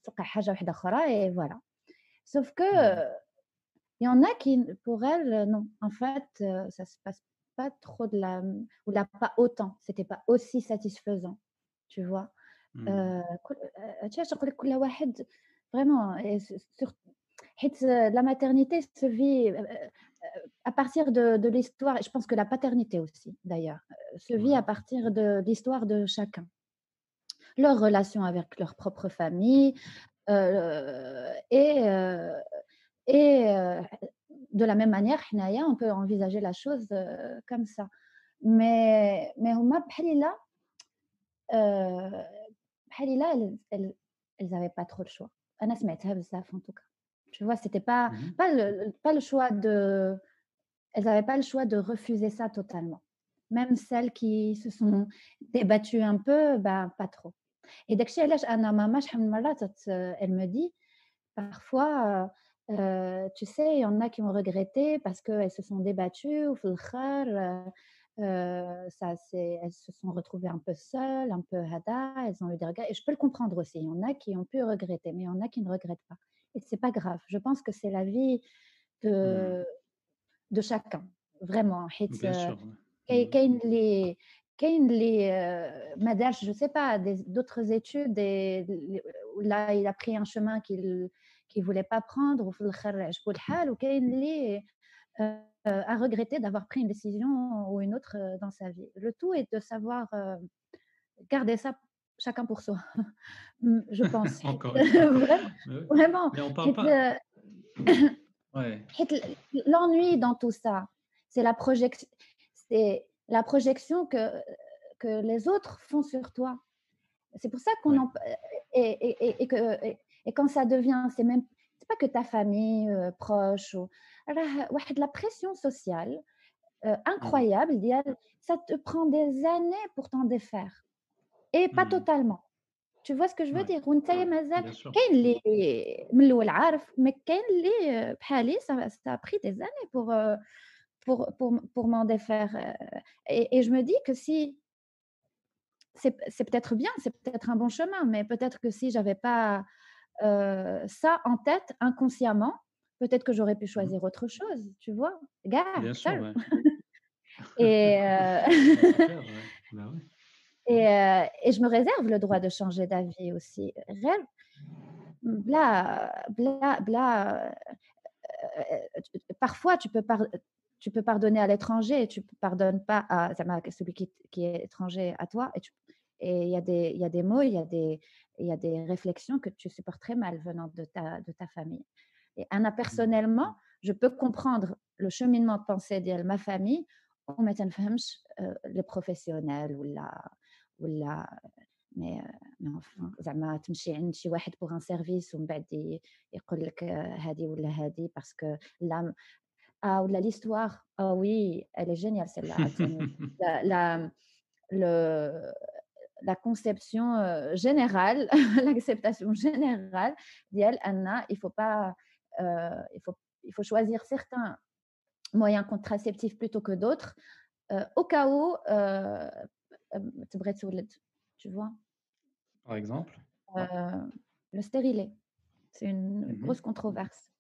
تلقى حاجة واحدة أخرى et voilà. Sauf que, Mmh. il y en a qui pour elles, non. En fait, ça se passe pas trop ou là, pas autant, c'était pas aussi satisfaisant, tu vois? Mmh. كل هادشي علاش نقول لك كل واحد vraiment et حيت la maternité se vit, à partir de l'histoire et je pense que la paternité aussi d'ailleurs, se vit à Ouais. partir de l'histoire de chacun. Leur relation avec leur propre famille, et de la même manière حنايا on peut envisager la chose, comme ça. Mais هُما بحال إلا elles avaient pas trop le choix. أنا سمعتها بزاف en tout cas. Tu vois? C'était pas Mmh. pas le choix de elles avaient pas le choix de refuser ça totalement. Même celles qui se sont débattues un peu, bah, pas trop. Et داك الشي علاش أنا ماما شحال من مرة elle me dit parfois, tu sais, il y en a qui ont regretté parce qu'elles se sont débattues وفي الآخر elles se sont retrouvées un peu seules, un peu hada, elles ont eu des regrets et je peux le comprendre aussi. Il y en a qui ont pu regretter, mais il y en a qui ne regrettent pas et c'est pas grave. Je pense que c'est la vie Mmh. de chacun, vraiment حيت Bien sûr, ouais. Mmh. كاين اللي ما دارش je sais pas d'autres études et où là il a pris un chemin qu'il voulait pas prendre وفي الآخر عجبو الحال وكاين اللي a regretté d'avoir pris une décision ou une autre, dans sa vie. Le tout est de savoir, garder ça chacun pour soi. Je pense. Encore une fois. Vraiment, Mais oui. vraiment. Mais on parle حيت pas. Ouais. حيت l'ennui dans tout ça, c'est la projection que les autres font sur toi. C'est pour ça qu'on Ouais. en et quand ça devient c'est pas que ta famille, proche ou راه واحد la pression sociale, Mmh. incroyable ديال ça te prend des années pour t'en défaire et pas Mmh. totalement. Tu vois ce que je veux Ouais. dire؟ وأنتيا مازال Bien sûr. كاين اللي من الأول عارف، mais كاين اللي بحالي ça a pris des années pour m'en défaire, et je me dis que si c'est peut-être bien, c'est peut-être un bon chemin, mais peut-être que si j'avais pas, ça en tête inconsciemment, peut-être que j'aurais pu choisir autre chose, tu vois. Gars, Bien sûr, ça. ouais. Et, C'est clair, ouais. Bah ouais. et je me réserve le droit de changer d'avis aussi. Rêve, parfois, tu peux pardonner à l'étranger, tu ne pardonnes pas à celui qui est étranger à toi. Et il y a des mots, il y a des réflexions que tu supporterais mal venant de ta famille. Et Anna, personnellement, je peux comprendre le cheminement de pensée de ma famille ou ما تنفهمش les professionnels ولا mais enfin زعما تمشي عند شي واحد pour un service ومن بعد يقول لك هذه ولا هذه parce que là ولا l'histoire oui elle est géniale celle-là عاوتاني. la le la conception générale l'acceptation générale ديال أن il faut choisir certains moyens contraceptifs plutôt que d'autres au cas où تبغي تولد, tu vois. Par exemple. Le stérilet, c'est une grosse controverse.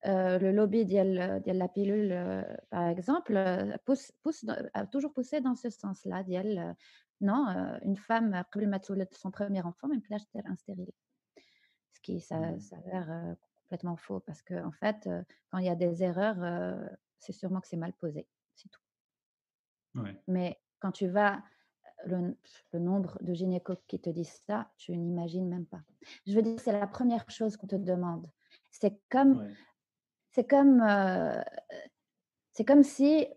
Le lobby de la pilule, par exemple, a toujours poussé dans ce sens-là. Non, une femme, قبل ما تولد son premier enfant, ما يمكنلهاش دير un stérilet. Ce qui s'avère complètement faux parce qu'en fait, quand il y a des erreurs, c'est sûrement que c'est mal posé, c'est tout. Ouais. Mais quand tu vas, le nombre de gynécos qui te disent ça, tu n'imagines même pas. Je veux dire, c'est la première chose qu'on te demande. C'est comme, Ouais. c'est comme si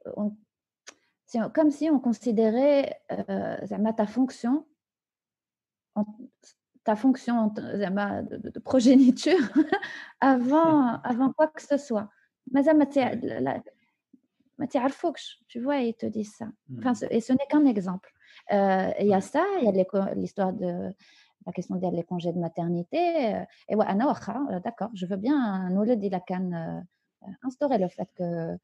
on considérait ta fonction de progéniture avant quoi que ce soit. ما تعرفوكش, tu vois, ils te disent ça. Enfin, et ce n'est qu'un exemple. Il y a ça, il y a l'histoire de la question des congés de maternité. Et ouais, أنا واخا, d'accord, je veux bien نولد إلا كان instaurer le fait que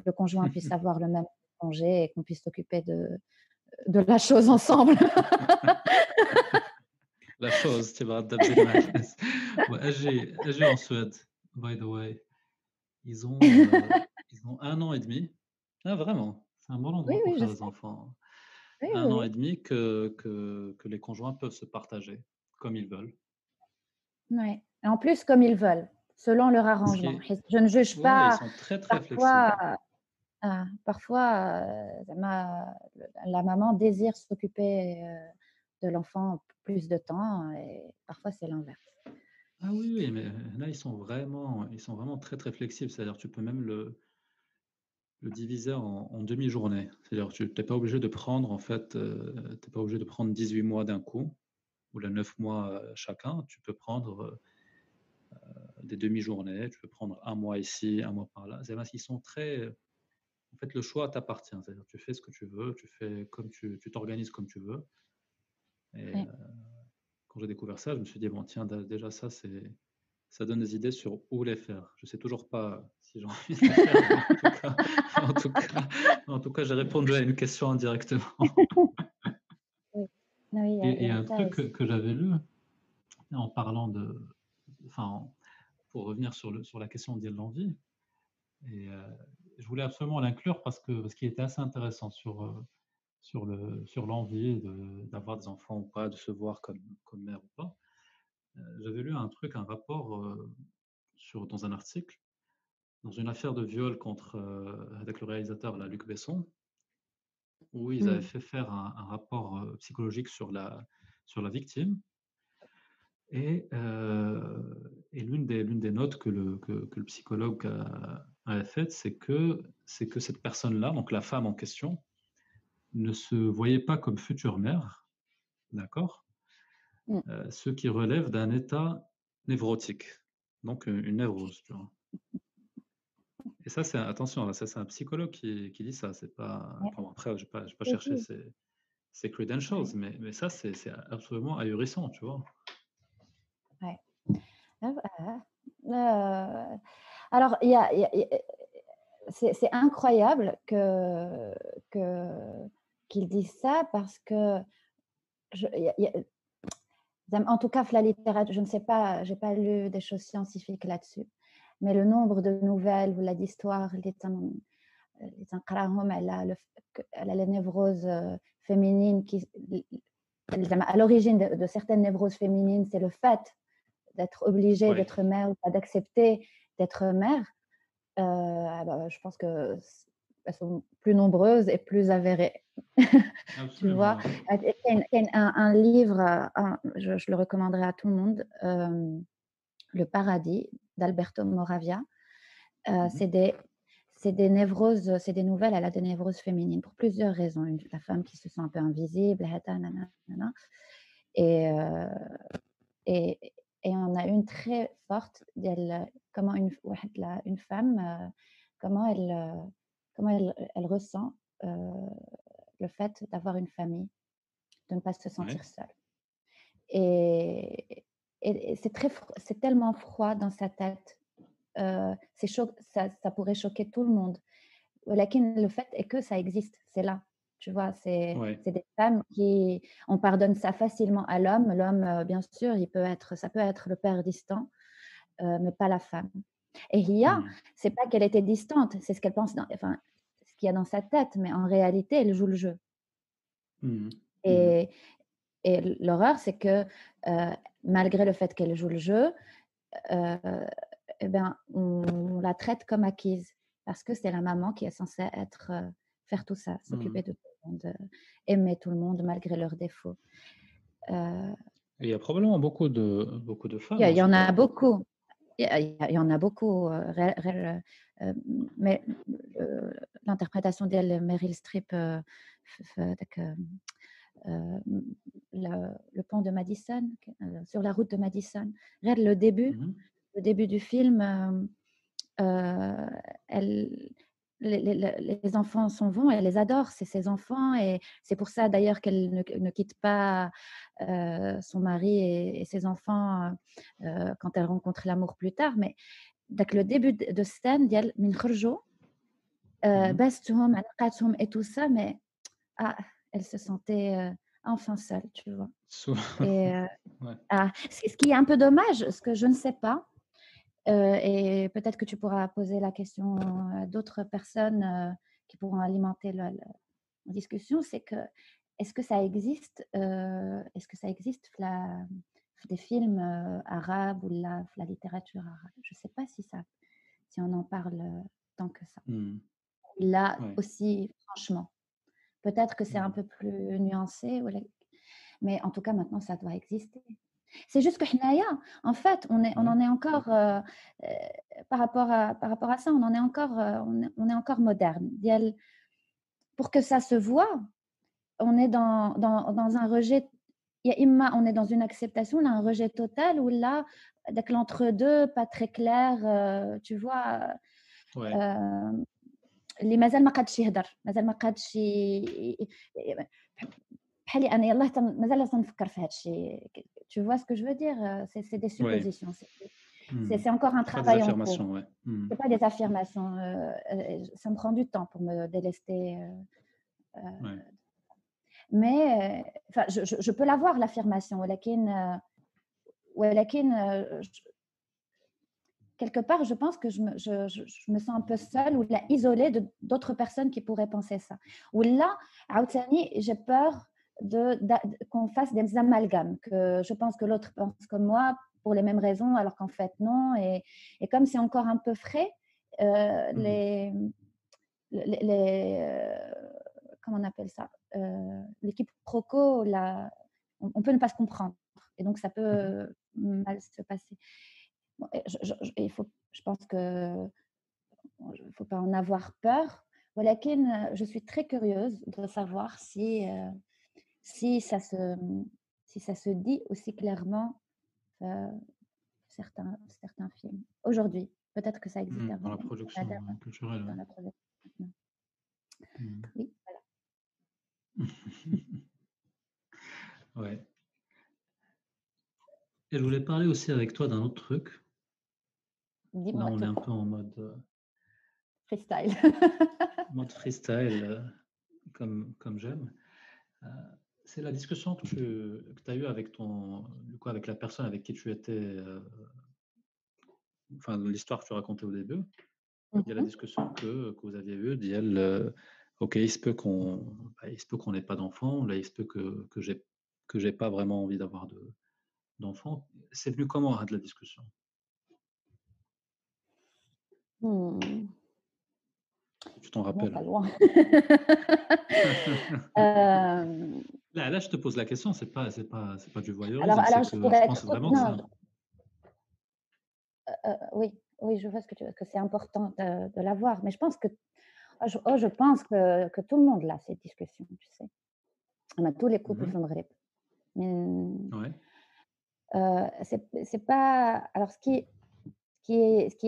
le conjoint puisse avoir le même congé et qu'on puisse s'occuper de la chose ensemble. La chose, tu vas t'abdiller ma classe. J'ai en Suède, by the way. Ils ont 1 an et demi. Ah, vraiment, c'est un bon endroit Oui, pour oui, faire je des sais. enfants. Oui, 1 oui, an oui. et demi que les conjoints peuvent se partager comme ils veulent. Ouais. Et en plus, comme ils veulent, selon leur Ce qui arrangement. est Je ne juge ouais, pas. ils sont très, très flexibles. Parfois, la maman désire s'occuper de l'enfant plus de temps et parfois c'est l'inverse. Ah oui, oui, mais là, ils sont vraiment très, très flexibles. C'est-à-dire, tu peux même le diviser en demi-journées. C'est-à-dire, tu n'es pas obligé de prendre, en fait, t'es pas obligé de prendre 18 mois d'un coup ou les 9 mois chacun. Tu peux prendre des demi-journées, tu peux prendre 1 mois ici, 1 mois par là. Ils sont très. En fait, le choix t'appartient. C'est-à-dire, tu fais ce que tu veux, tu fais comme tu t'organises comme tu veux. Et Ouais. quand j'ai découvert ça, je me suis dit, bon, tiens, déjà, ça donne des idées sur où les faire. Je sais toujours pas si j'ai envie de les faire, mais en tout cas, j'ai répondu à une question indirectement. Oui. Oui, Et il y a un ça truc aussi. que j'avais lu en parlant de, enfin, pour revenir sur la question de l'envie. Et je voulais absolument l'inclure parce qu'il était assez intéressant sur l'envie d'avoir des enfants ou pas, de se voir comme mère ou pas. J'avais lu un rapport dans un article, dans une affaire de viol avec le réalisateur là, Luc Besson, où ils avaient fait faire un rapport psychologique sur la victime. Et l'une des notes que le psychologue avait faites, c'est que cette personne-là, donc la femme en question, ne se voyait pas comme future mère, d'accord, ce qui relève d'un état névrotique, donc une névrose, tu vois. Et ça, attention, là, ça c'est un psychologue qui dit ça, c'est pas. Enfin, après, je n'ai pas cherché ses credentials, mais ça, c'est absolument ahurissant, tu vois. Ouais. Alors, c'est incroyable qu'ils disent ça parce que en tout cas, la littérature, je ne sais pas, j'ai pas lu des choses scientifiques là-dessus, mais le nombre de nouvelles ou d'histoires elle a les névroses féminines qui à l'origine de certaines névroses féminines, c'est le fait d'être obligée d'être mère ou pas d'accepter d'être mère. Je pense que elles sont plus nombreuses et plus avérées. Tu vois, il y a un livre, je le recommanderais à tout le monde, Le Paradis d'Alberto Moravia. C'est des névroses, c'est des nouvelles, elle a des névroses féminines pour plusieurs raisons. La femme qui se sent un peu invisible, et on a une très forte, comment une femme, comment elle ressent le fait d'avoir une famille, de ne pas se sentir seule. Et c'est tellement froid dans sa tête. Ça pourrait choquer tout le monde. Le fait est que ça existe, c'est là. Tu vois, c'est des femmes qui... On pardonne ça facilement à l'homme. L'homme, bien sûr, ça peut être le père distant, mais pas la femme. Et Hiya, c'est pas qu'elle était distante, c'est ce qu'elle pense, ce qu'il y a dans sa tête, mais en réalité, elle joue le jeu. Et l'horreur, c'est que malgré le fait qu'elle joue le jeu, on la traite comme acquise parce que c'est la maman qui est censée faire tout ça, s'occuper de tout le monde, aimer tout le monde malgré leurs défauts. Il y a probablement beaucoup de femmes. Il y en a beaucoup. Il y en a beaucoup. Mais l'interprétation de Meryl Streep, le pont de Madison, sur la route de Madison. Regarde le début du film, les enfants s'en vont, elle les adore, c'est ses enfants, et c'est pour ça d'ailleurs qu'elle ne quitte pas son mari et ses enfants quand elle rencontre l'amour plus tard. Mais donc, le début de scène, min kharjou, bastuhum, anqatuhum et tout ça, mais elle se sentait enfin seule, tu vois. Et ce qui est un peu dommage, ce que je ne sais pas, et peut-être que tu pourras poser la question à d'autres personnes qui pourront alimenter la discussion, c'est que est-ce que ça existe des films arabes ou la littérature arabe? Je ne sais pas si on en parle tant que ça. Là aussi, franchement, peut-être que c'est un peu plus nuancé, mais en tout cas maintenant ça doit exister. C'est juste que en fait, on en est encore par rapport à ça, on est encore moderne. Pour que ça se voit, on est dans un rejet. On est dans une acceptation, on a un rejet total, ou là, avec l'entre-deux, pas très clair, tu vois. اللي مازال ما قادش يهضر مازال ما قادش بحالي انا يلاه مازال تنفكر في هذا الشيء. Tu vois ce que je veux dire? C'est des suppositions. C'est encore un travail en cours. C'est pas des affirmations. Ça me prend du temps pour me délester. Mais je peux l'avoir, l'affirmation. Quelque part, je pense que je me sens un peu seule ou isolée d'autres personnes qui pourraient penser ça. Ou là, j'ai peur qu'on fasse des amalgames, que je pense que l'autre pense comme moi pour les mêmes raisons, alors qu'en fait non. Et comme c'est encore un peu frais, comment on appelle ça, les quiproquos, on peut ne pas se comprendre. Et donc, ça peut mal se passer. Je pense qu'il ne faut pas en avoir peur. Je suis très curieuse de savoir si ça se dit aussi clairement certains films. Aujourd'hui, peut-être que ça existe avant. Dans la production culturelle. Dans la production. Oui, voilà. Ouais. Et je voulais parler aussi avec toi d'un autre truc. Dis-moi. Là, on est un peu en mode freestyle. Mode freestyle, comme j'aime. C'est la discussion que tu as eue avec avec la personne avec qui tu étais enfin, l'histoire que tu racontais au début, il y a la discussion que vous aviez eue, d'elle, ok, il se peut qu'on n'ait pas d'enfants, là, il se peut que j'ai pas vraiment envie d'avoir d'enfants. C'est venu comment, hein, de la discussion? Tu t'en Non, rappelles? pas loin. Là, je te pose la question, c'est pas du Alors, voyeurisme, c'est je que pourrais je être pense vraiment que ça. oui, oui, je vois que c'est important de l'avoir, mais je pense que je pense que tout le monde l'a cette discussion, tu sais. Tous les couples في المغرب. Ouais. C'est pas. Alors, ce qui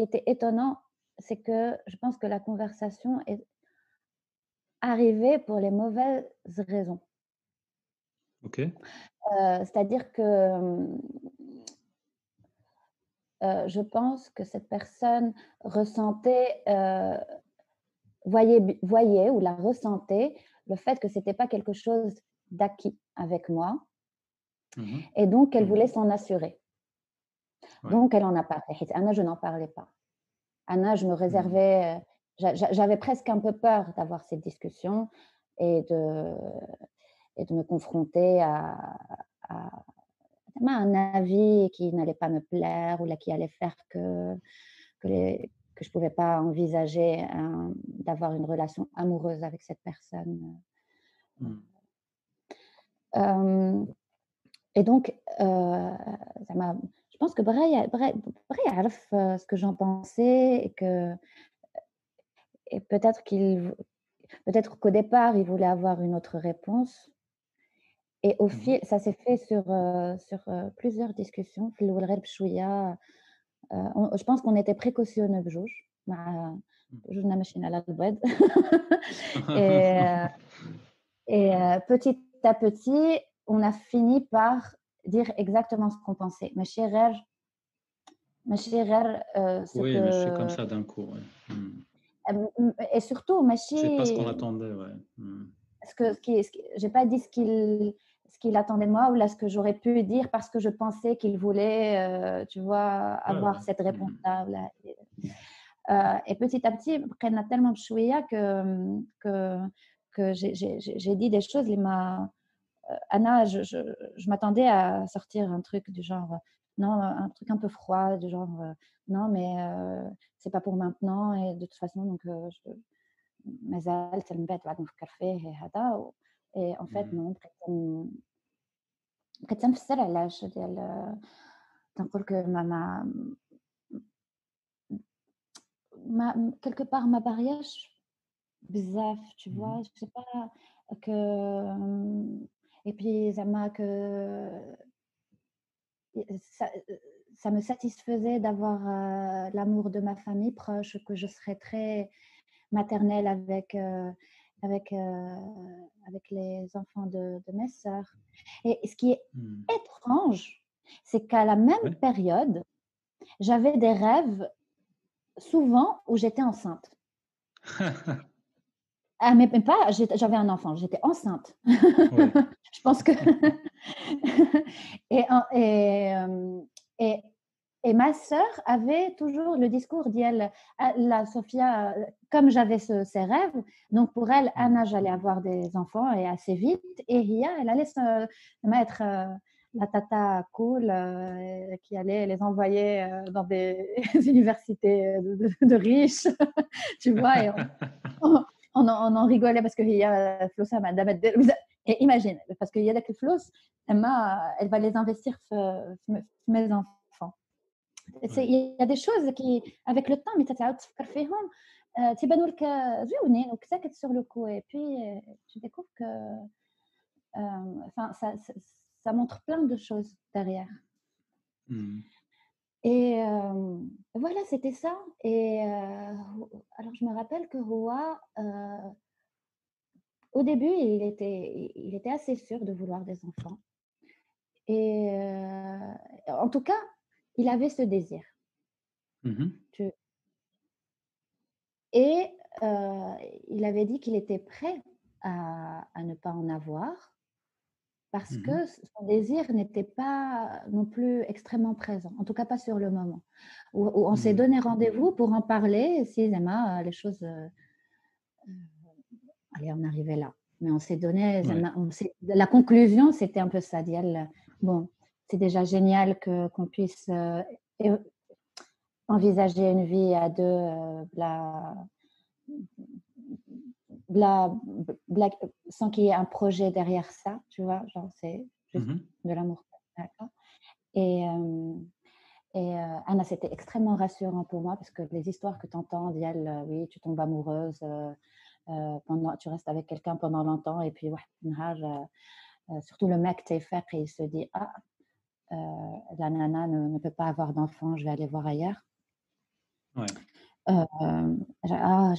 était étonnant, c'est que je pense que la conversation est arrivée pour les mauvaises raisons. Ok. C'est-à-dire que je pense que cette personne ressentait, voyait ou la ressentait le fait que c'était pas quelque chose d'acquis avec moi, et donc elle voulait s'en assurer. Ouais. Donc elle en a parlé. Anna, je n'en parlais pas. Anna, je me réservais, j'avais presque un peu peur d'avoir cette discussion et de me confronter à un avis qui n'allait pas me plaire ou là, qui allait faire que je ne pouvais pas envisager d'avoir une relation amoureuse avec cette personne. Et donc, je pense que Bray يعرف ce que j'en pensais et peut-être qu'au départ, il voulait avoir une autre réponse. Et au fil, ça s'est fait sur plusieurs discussions. في الأول غير بشوية. Je pense qu'on était précautionneux بجوج مع جوجنا ماشيين على البيض. Et petit à petit, on a fini par dire exactement ce qu'on pensait. ماشي غير ce Oui, que. mais c'est comme ça d'un coup. Ouais. Et surtout, ماشي. C'est pas ce qu'on attendait, ouais. J'ai pas dit ce qu'il attendait de moi ou là ce que j'aurais pu dire parce que je pensais qu'il voulait, tu vois, avoir cette réponse-là. Et petit à petit, on a tellement bchouïa que j'ai dit des choses. Anna, je m'attendais à sortir un truc du genre, non, un truc un peu froid, du genre, non, mais c'est pas pour maintenant et de toute façon, donc مازال من بعد نفكر فيه هذا. et en fait non, بقيت تنفسر علاش ديال تنقول que quelque part ما باغياش بزاف, tu vois, je sais pas que. Et puis زعما que ça me satisfaisait d'avoir l'amour de ma famille proche, que je serais très maternelle avec les enfants de mes sœurs. Et ce qui est étrange, c'est qu'à la même période, j'avais des rêves souvent où j'étais enceinte. Ah, mais pas, j'avais un enfant, j'étais enceinte. Ouais. Je pense que. Et ma sœur avait toujours le discours d'elle, la Sophia, comme j'avais ces rêves, donc pour elle, Anna, j'allais avoir des enfants et assez vite, et Ria, elle allait se mettre la tata cool qui allait les envoyer dans des universités de riches, tu vois, et on en rigolait parce que Ria, Flossa, madame, et imagine, parce qu'il y a des Floss, elle va les investir mes enfants. Il y a des choses qui, avec le temps, mais tu تفكر فيهم تيبانوا لك زوينين وكساكت sur le coup, et puis tu découvres que ça montre plein de choses derrière. Et voilà, c'était ça. Et alors je me rappelle que Roa, au début, il était assez sûr de vouloir des enfants. Et en tout cas, il avait ce désir. Et il avait dit qu'il était prêt à ne pas en avoir, parce que son désir n'était pas non plus extrêmement présent, en tout cas pas sur le moment. Où on s'est donné rendez-vous pour en parler, si les choses... allez, on arrivait là. Mais on s'est donné... la conclusion, c'était un peu ça. Bon, c'est déjà génial qu'on puisse envisager une vie à deux, sans qu'il y ait un projet derrière ça, tu vois, genre c'est juste de l'amour. D'accord. Et Anna, c'était extrêmement rassurant pour moi parce que les histoires que tu entends, oui, tu tombes amoureuse, tu restes avec quelqu'un pendant longtemps et puis surtout le mec t'es fait et il se dit la nana ne peut pas avoir d'enfant, je vais aller voir ailleurs. Ouais.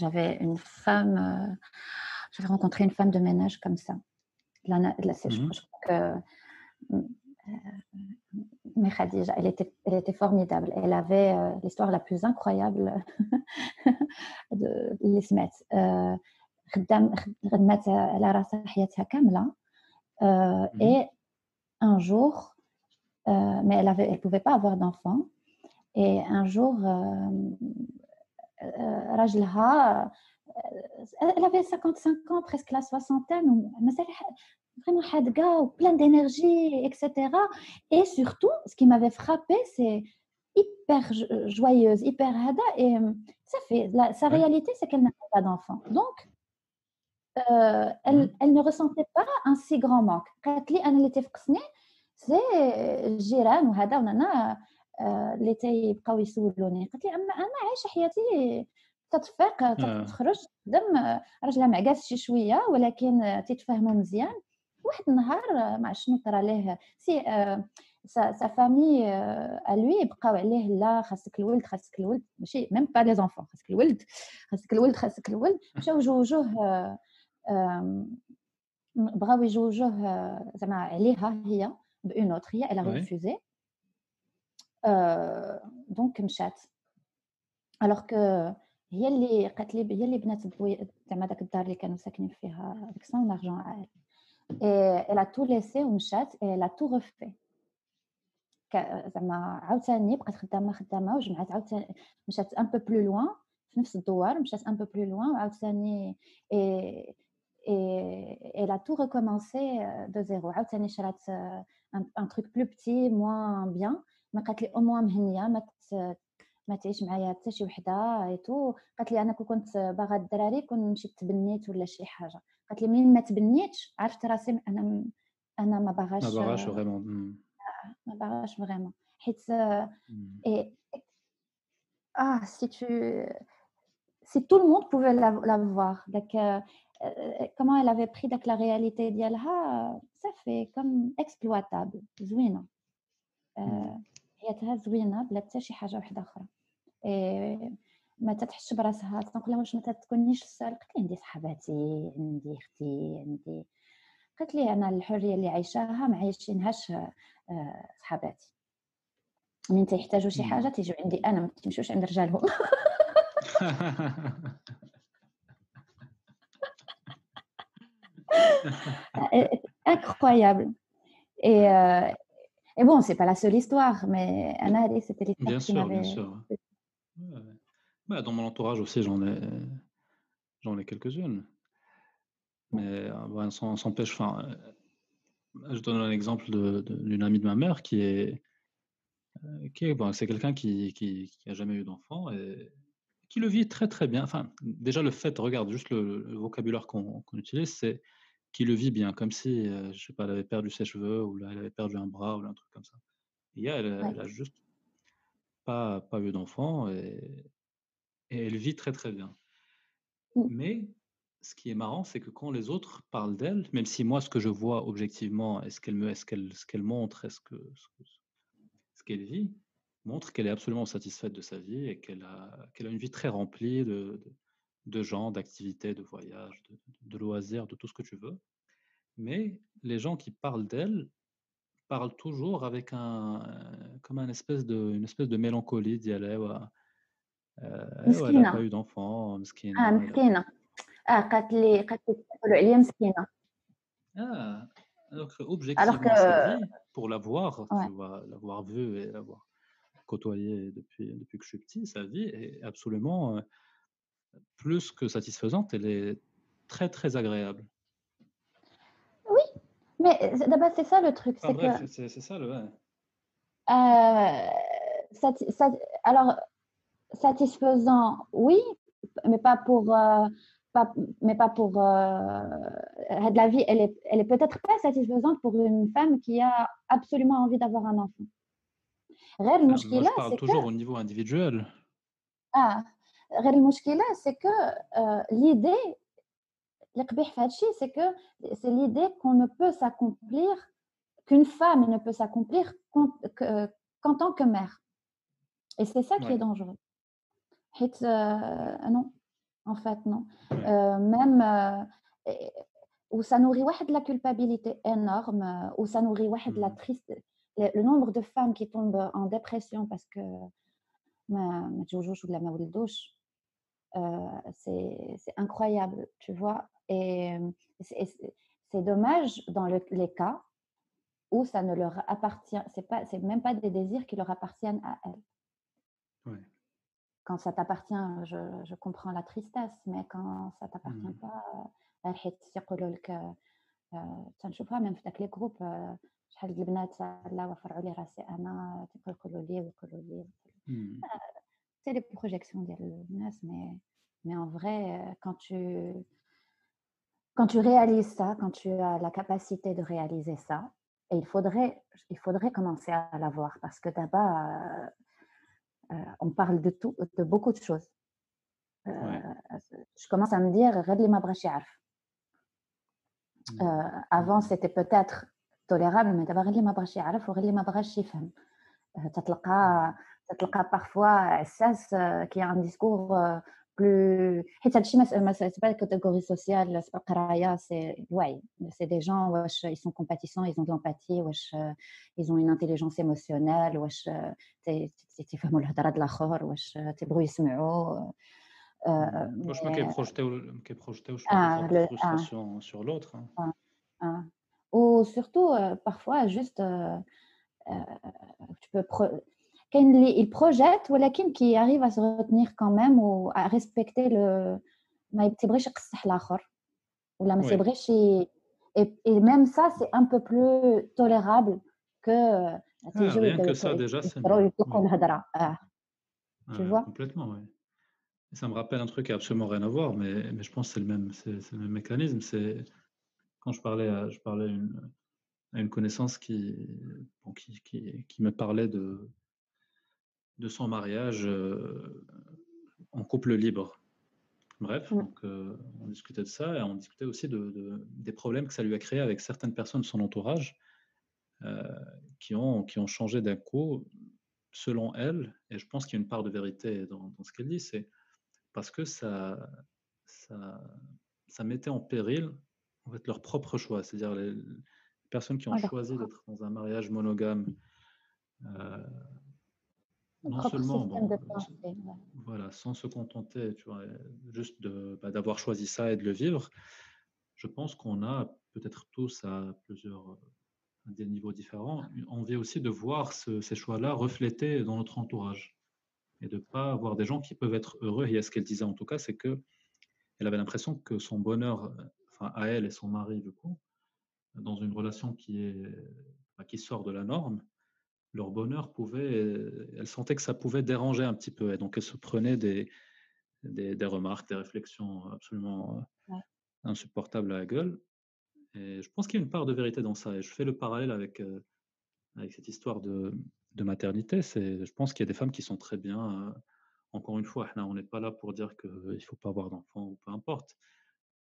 J'avais rencontré une femme de ménage comme ça. Je crois que mais Khadija, elle était formidable. Elle avait l'histoire la plus incroyable de l'Ismet. خدمت على راسها حياتها كاملة et un jour mais elle pouvait pas avoir d'enfant et un jour راجلها elle avait 55 ans, presque la soixantaine, vraiment حادقة, plein d'énergie, etc. Et surtout, ce qui m'avait frappée, c'est hyper joyeuse, hyper hada, et ça fait, sa réalité, c'est qu'elle n'a pas d'enfant. Donc, elle ne ressentait pas un si grand manque. قالت لي أنا اللي تفقسني c'est الجيران وهذا ونانا اللي تيبقاو يسولوني. قالت لي أما أنا عايشة حياتي تتفيق تخرج تخدم راجلها معكاس شي شويه ولكن تتفاهموا مزيان. واحد النهار ما عرفتش شنو طرا ليه sa famille à lui بقاو عليه لا خاصك الولد ماشي ميم با لي زونفون خاصك الولد مشاو جوجوه بغاو يجوجوه زعما عليها هي بأون اوتر هي elle a refusé دونك مشات alors que هي اللي قالت لي هي اللي بنات زعما داك الدار اللي كانوا ساكنين فيها avec son argent à elle et elle a tout laissé ومشات et elle a tout refait زعما عاوتاني بقات خدامه وجمعات عاوتاني مشات ان بو بلو لوين في نفس الدوار مشات ان بو بلو لوين وعاوتاني et elle a tout recommencé de zéro عاوتاني شرات un truc plus petit moins bien ما قالت لي au moins مهنيه ما تعيش معايا حتى شي وحده ايتو. قالت لي انا كنت باغا الدراري كون مشيت تبنيت ولا شي حاجه. قالت لي منين ما تبنيتش عرفت راسي انا ما باغاش فريمون حيت si tout le monde pouvait la voir comment elle avait pris la réalité ديالها ça fait comme exploitable زوينه حياتها زوينه بلا حتى شي حاجه واحده اخرى ما تتحش براسها تنقول لها واش ما تكونيش السالق. قلت لها عندي صحباتي عندي اختي عندي قالت لي انا الحريه اللي عايشاها ما عايشينهاش صحباتي من تيحتاجوا شي حاجه تيجوا عندي انا ما تمشوش عند رجالهم. Incroyable. Et bon, c'est pas la seule histoire, mais Anna, c'était l'histoire qui m'avait... Bien sûr. Bah, dans mon entourage aussi, j'en ai quelques-unes. Mais ça s'empêche. Enfin, je donne un exemple d'une amie de ma mère c'est quelqu'un qui a jamais eu d'enfant et qui le vit très très bien. Enfin, déjà le fait, regarde juste le vocabulaire qu'on utilise, c'est qui le vit bien, comme si, je sais pas, elle avait perdu ses cheveux ou là, elle avait perdu un bras ou un truc comme ça. Et elle a juste pas eu d'enfant et elle vit très très bien. Mais ce qui est marrant, c'est que quand les autres parlent d'elle, même si moi, ce que je vois objectivement, ce qu'elle montre, ce qu'elle vit, montre qu'elle est absolument satisfaite de sa vie et qu'elle a une vie très remplie de gens, d'activités, de voyages, de loisirs, de tout ce que tu veux. Mais les gens qui parlent d'elle parlent toujours avec comme une espèce de mélancolie d'y aller. Elle n'a pas eu d'enfant, مسكينة. مسكينة. قالت لي تقولوا عليا مسكينة. Alors que Alors objectivement, que, sa vie, pour l'avoir, ouais. tu vois, l'avoir vue et l'avoir côtoyée depuis que je suis petit, sa vie est absolument, plus que satisfaisante, elle est très, très agréable. Oui, mais d'abord, c'est ça le truc, Enfin c'est que bref, c'est ça le ouais. alors satisfaisant, oui, mais pas pour, la vie, elle est peut-être pas satisfaisante pour une femme qui a absolument envie d'avoir un enfant. غير Moi, je المشكلة parle c'est toujours que au niveau individuel. ah غير المشكلة c'est que l'idée اللي قبيح في هذا الشيء c'est que c'est l'idée qu'on ne peut s'accomplir qu'une femme ne peut s'accomplir qu'en tant que mère. Et c'est ça qui est Ouais, dangereux. حيت non, en fait non. ouais. Même et où ça nourrit واحد la culpabilité énorme, où ça nourrit واحد la Mmh. triste le nombre de femmes qui tombent en dépression parce que ما تزوجوش ولا ما ولدوش, c'est incroyable, tu vois? Et c'est dommage dans les cas où ça ne leur appartient, c'est même pas des désirs qui leur appartiennent à elles. Ouais. Quand ça t'appartient, je comprends la tristesse, mais quand ça t'appartient Mmh. pas, حيت يقولوا لك تنشوفها même في داك les groupes, شحال د البنات لا وفرعوا لي راسي أنا تيقولوا لي ويقولوا لي. Mmh. C'est les projections ديال الناس, mais en vrai, quand tu réalises ça, quand tu as la capacité de réaliser ça, et il faudrait commencer à l'avoir parce que d'abord, on parle de tout, de beaucoup de choses. Ouais. Je commence à me dire غير اللي ما بغاش يعرف. Avant c'était peut-être tolérable, mais d'abord غير اللي ما بغاش يعرف وغير اللي ما بغاش يفهم. تتلقى parfois حساس qui a un discours plus حيت هادشي c'est pas une catégorie sociale, c'est pas القرايه, c'est الوعي. C'est des gens واش ils sont compatissants, ils ont de l'empathie, واش ils ont une intelligence émotionnelle, واش تيفهموا الهضره د الآخر, واش تيبغوا يسمعوا. واش ما Mais كيبروجيتيوش leur propre le frustration sur l'autre, hein. ou surtout parfois juste tu peux كاين اللي ils projettent ولكن qui arrive à se retenir quand même ou à respecter ما تيبغيش يقصح الآخر ولا ما Oui. تيبغيش et même ça c'est un peu plus tolérable que تيجيو Rien que ça déjà, c'est يقدروا mieux. يطلقوا Oui. الهضرة. Tu vois? Complètement, oui. Et ça me rappelle un truc qui a absolument rien à voir, mais je pense que c'est le même mécanisme. C'est quand je parlais à une connaissance qui me parlait de son mariage en couple libre. Bref, donc on discutait de ça et on discutait aussi des problèmes que ça lui a créé avec certaines personnes de son entourage qui ont changé d'un coup, selon elle, et je pense qu'il y a une part de vérité dans ce qu'elle dit, c'est parce que ça mettait en péril en fait, leur propre choix, c'est-à-dire les personnes qui ont choisi d'être dans un mariage monogame, non Propre seulement système de pensée. voilà, sans se contenter, tu vois, juste d'avoir choisi ça et de le vivre, je pense qu'on a peut-être tous à des niveaux différents, envie aussi de voir ces choix-là reflétés dans notre entourage et de ne pas avoir des gens qui peuvent être heureux. Et ce qu'elle disait en tout cas, c'est que elle avait l'impression que son bonheur, enfin à elle et son mari du coup, dans une relation qui sort de la norme, leur bonheur elle sentait que ça pouvait déranger un petit peu, et donc elle se prenait des remarques, des réflexions absolument insupportables à la gueule. Et je pense qu'il y a une part de vérité dans ça, et je fais le parallèle avec cette histoire de maternité. Je pense qu'il y a des femmes qui sont très bien. Encore une fois, on n'est pas là pour dire qu'il ne faut pas avoir d'enfants ou peu importe.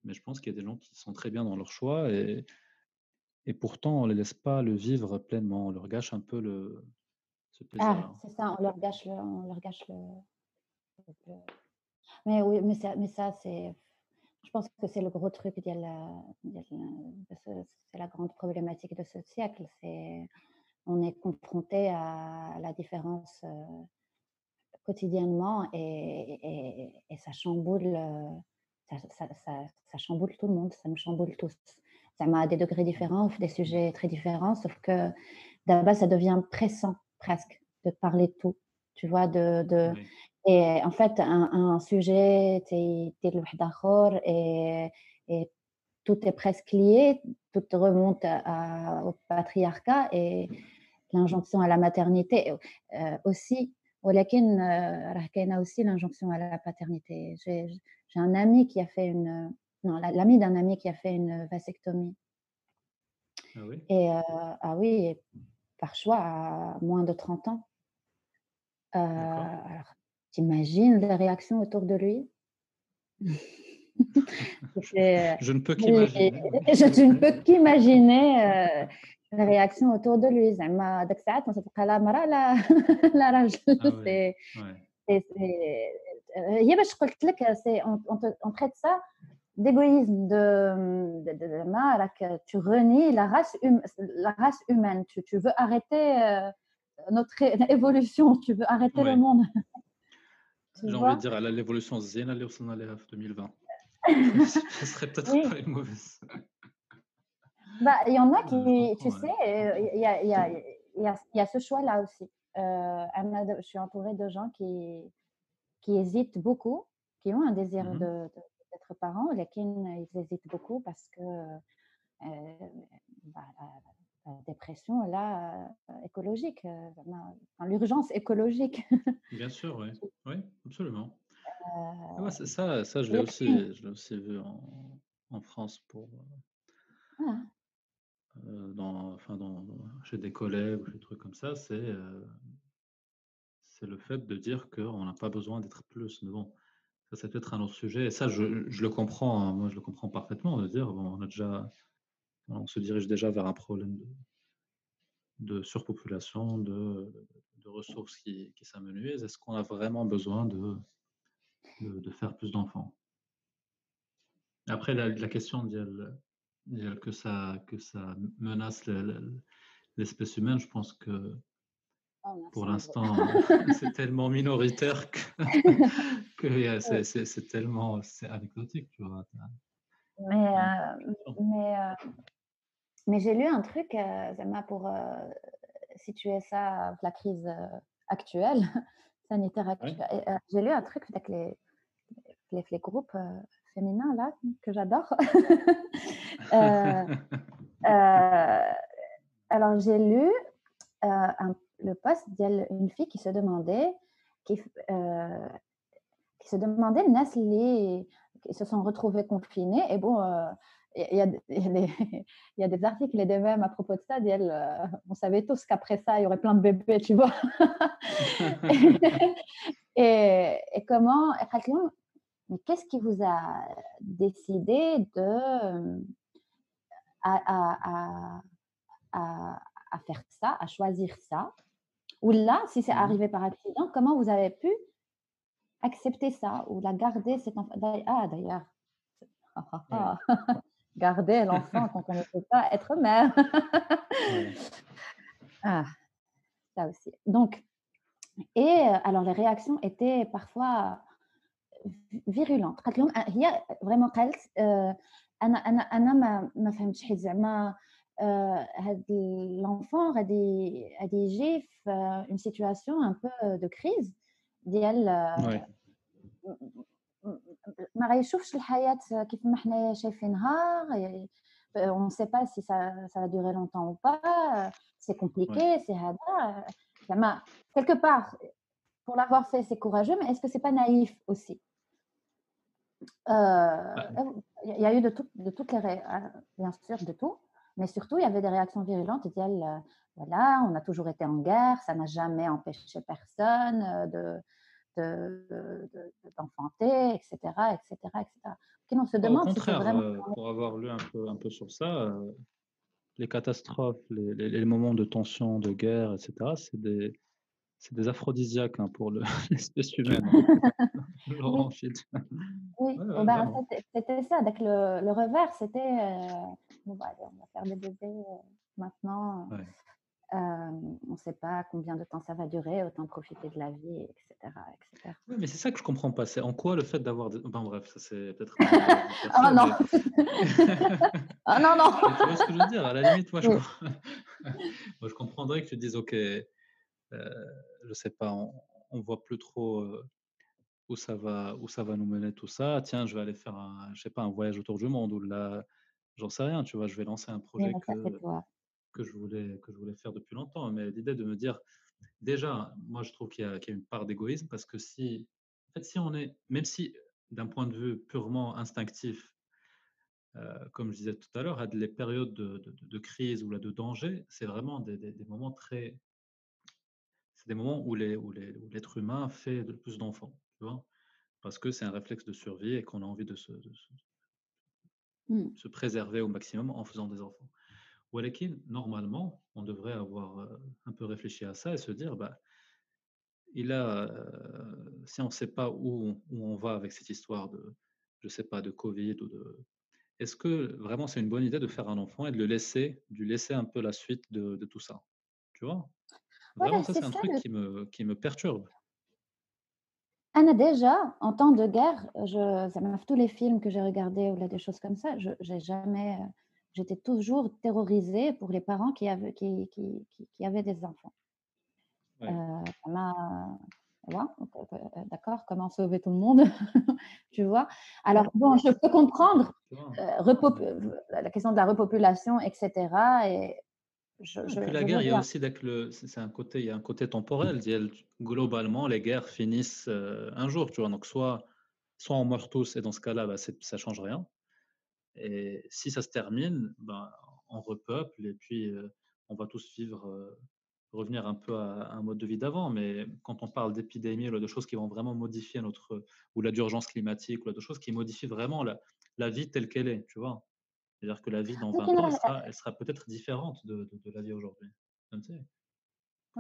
Mais je pense qu'il y a des gens qui sont très bien dans leur choix et pourtant on ne les laisse pas le vivre pleinement. On leur gâche un peu ce plaisir-là. C'est ça, on leur gâche mais oui, mais ça c'est. Je pense que c'est le gros truc c'est la grande problématique de ce siècle. On est confronté à la différence quotidiennement et ça chamboule, ça chamboule tout le monde, ça nous chamboule tous. à des degrés différents, des sujets très différents, sauf que d'abord, ça devient pressant presque de parler de tout, tu vois, Oui. et en fait, un sujet, et tout est presque lié, tout remonte au patriarcat et l'injonction à la maternité aussi. ولكن راه كاينه aussi l'injonction à la paternité. J'ai un ami qui a fait non, l'ami d'un ami qui a fait une vasectomie. Ah oui? Et ah oui, par choix à moins de 30 ans. Alors, t'imagines les réactions autour de lui? C'était Je ne peux qu'imaginer. je ne peux qu'imaginer les réactions autour de lui. زعما داك الساعات تلقى لا مرأة لا راجل. Ah ouais. Ouais. هي باش قلت لك on traite ça d'égoïsme, tu renies la race humaine, tu veux arrêter notre évolution, tu veux arrêter le Oui. monde. J'ai envie de dire à l'évolution زينة اللي وصلنا لها في 2020. Ce serait peut-être Oui. pas une mauvaise. Bah, il y en a qui, tu comprends, sais, il y a ce choix-là aussi. Je suis entourée de gens qui hésitent beaucoup, qui ont un désir d'être parents, lesquels ils hésitent beaucoup parce que la dépression là écologique, l'urgence écologique. Bien sûr, oui. Oui, absolument. Ouais, ça je l'ai aussi vu en France pour chez des collègues ou des trucs comme ça, c'est le fait de dire qu'on n'a pas besoin d'être plus. Mais bon, ça c'est peut-être un autre sujet. Et ça, je le comprends, hein, moi je le comprends parfaitement, de dire bon, on se dirige déjà vers un problème de surpopulation, de ressources qui s'amenuisent. Est-ce qu'on a vraiment besoin de faire plus d'enfants? Après, la question que ça menace l'espèce humaine, je pense que pour l'instant, c'est tellement minoritaire que c'est anecdotique, tu vois. Mais j'ai lu un truc, Zama, pour situer ça, la crise actuelle, sanitaire actuelle. J'ai lu un truc avec les groupes féminins là, que j'adore. Alors, j'ai lu le post d'une fille qui se demandait les naisses qui se sont retrouvées confinées. Et bon, il y a des articles et des mèmes à propos de ça. On savait tous qu'après ça, il y aurait plein de bébés, tu vois. et comment, mais qu'est-ce qui vous a décidé à faire ça, à choisir ça? Ou là, si c'est arrivé par accident, comment vous avez pu accepter ça ou la garder, cet enfant? Ah, d'ailleurs, garder l'enfant quand on ne peut pas être mère. Ah, ça aussi. Donc, et alors les réactions étaient parfois virulentes. هي vraiment قالت أنا ما فهمتش حيت زعما هاد l'enfant غادي يجي في une situation un peu de crise ديال ما غيشوفش الحياة كيف ما حنا شايفينها. On ne sait pas si ça va durer longtemps ou pas. C'est compliqué, c'est hada. Quelque part, pour l'avoir fait, c'est courageux, mais est-ce que c'est pas naïf aussi? Il y a eu de toutes les bien sûr de tout, mais surtout il y avait des réactions virulentes. Voilà, on a toujours été en guerre, ça n'a jamais empêché personne d'enfanter, etc., etc., etc. On se demande au contraire, si c'est vraiment... pour avoir lu un peu sur ça, les catastrophes, les moments de tension, de guerre, etc., c'est des aphrodisiaques pour l'espèce humaine. Oui, c'était ça. Donc le revers, c'était bon, allez, on va faire des bébés maintenant. ne sait pas combien de temps ça va durer, autant profiter de la vie, etc. etc. Oui, mais c'est ça que je comprends pas. C'est en quoi le fait d'avoir Enfin bref, ça c'est peut-être Oh non. Ah non, non. Mais tu vois ce que je veux dire? À la limite, moi, Oui. moi, je comprendrais que tu te dises: «OK, je sais pas, on voit plus trop, où ça va nous mener tout ça. Tiens, je vais aller faire je sais pas, un voyage autour du monde ou là, j'en sais rien, tu vois? Je vais lancer un Oui, projet mais ça, c'est toi. que je voulais faire depuis longtemps». Mais l'idée de me dire déjà, moi, je trouve qu'il y a une part d'égoïsme parce que en fait, si on est même si d'un point de vue purement instinctif, comme je disais tout à l'heure, les périodes de crise ou là de danger, c'est vraiment des moments très c'est des moments où l'être humain fait le plus d'enfants, tu vois? Parce que c'est un réflexe de survie et qu'on a envie de Mm. se préserver au maximum en faisant des enfants. Walakin, normalement, on devrait avoir, un peu réfléchi à ça et se dire: «Bah, si on ne sait pas où on va avec cette histoire de, je sais pas, de Covid ou de est-ce que vraiment c'est une bonne idée de faire un enfant et de lui laisser un peu la suite de tout ça?» Tu vois? Vraiment, Ouais, ça, c'est c'est un ça. truc qui me perturbe. Anna, déjà, en temps de guerre, ça m'a tous les films que j'ai regardés ou là, des choses comme ça, j'ai jamais, j'étais toujours terrorisée pour les parents qui avaient des enfants. Ouais. Ça m'a ouais, d'accord, comment sauver tout le monde, tu vois? Alors bon, je peux comprendre, Tu vois? la question de la repopulation et cetera et Et puis la je guerre, veux il y a bien. aussi c'est un côté il y a un côté temporel. Globalement, les guerres finissent, un jour, tu vois? Donc soit on meurt tous et dans ce cas-là, bah, ça change rien et si ça se termine, ben, on repeuple et puis, on va tous revenir un peu à un mode de vie d'avant. Mais quand on parle d'épidémie ou de choses qui vont vraiment modifier ou là d'urgence climatique ou là de choses qui modifient vraiment la vie telle qu'elle est, tu vois? C'est-à-dire que la vie dans 20 ans, elle sera peut-être différente de la vie aujourd'hui. Tu sais?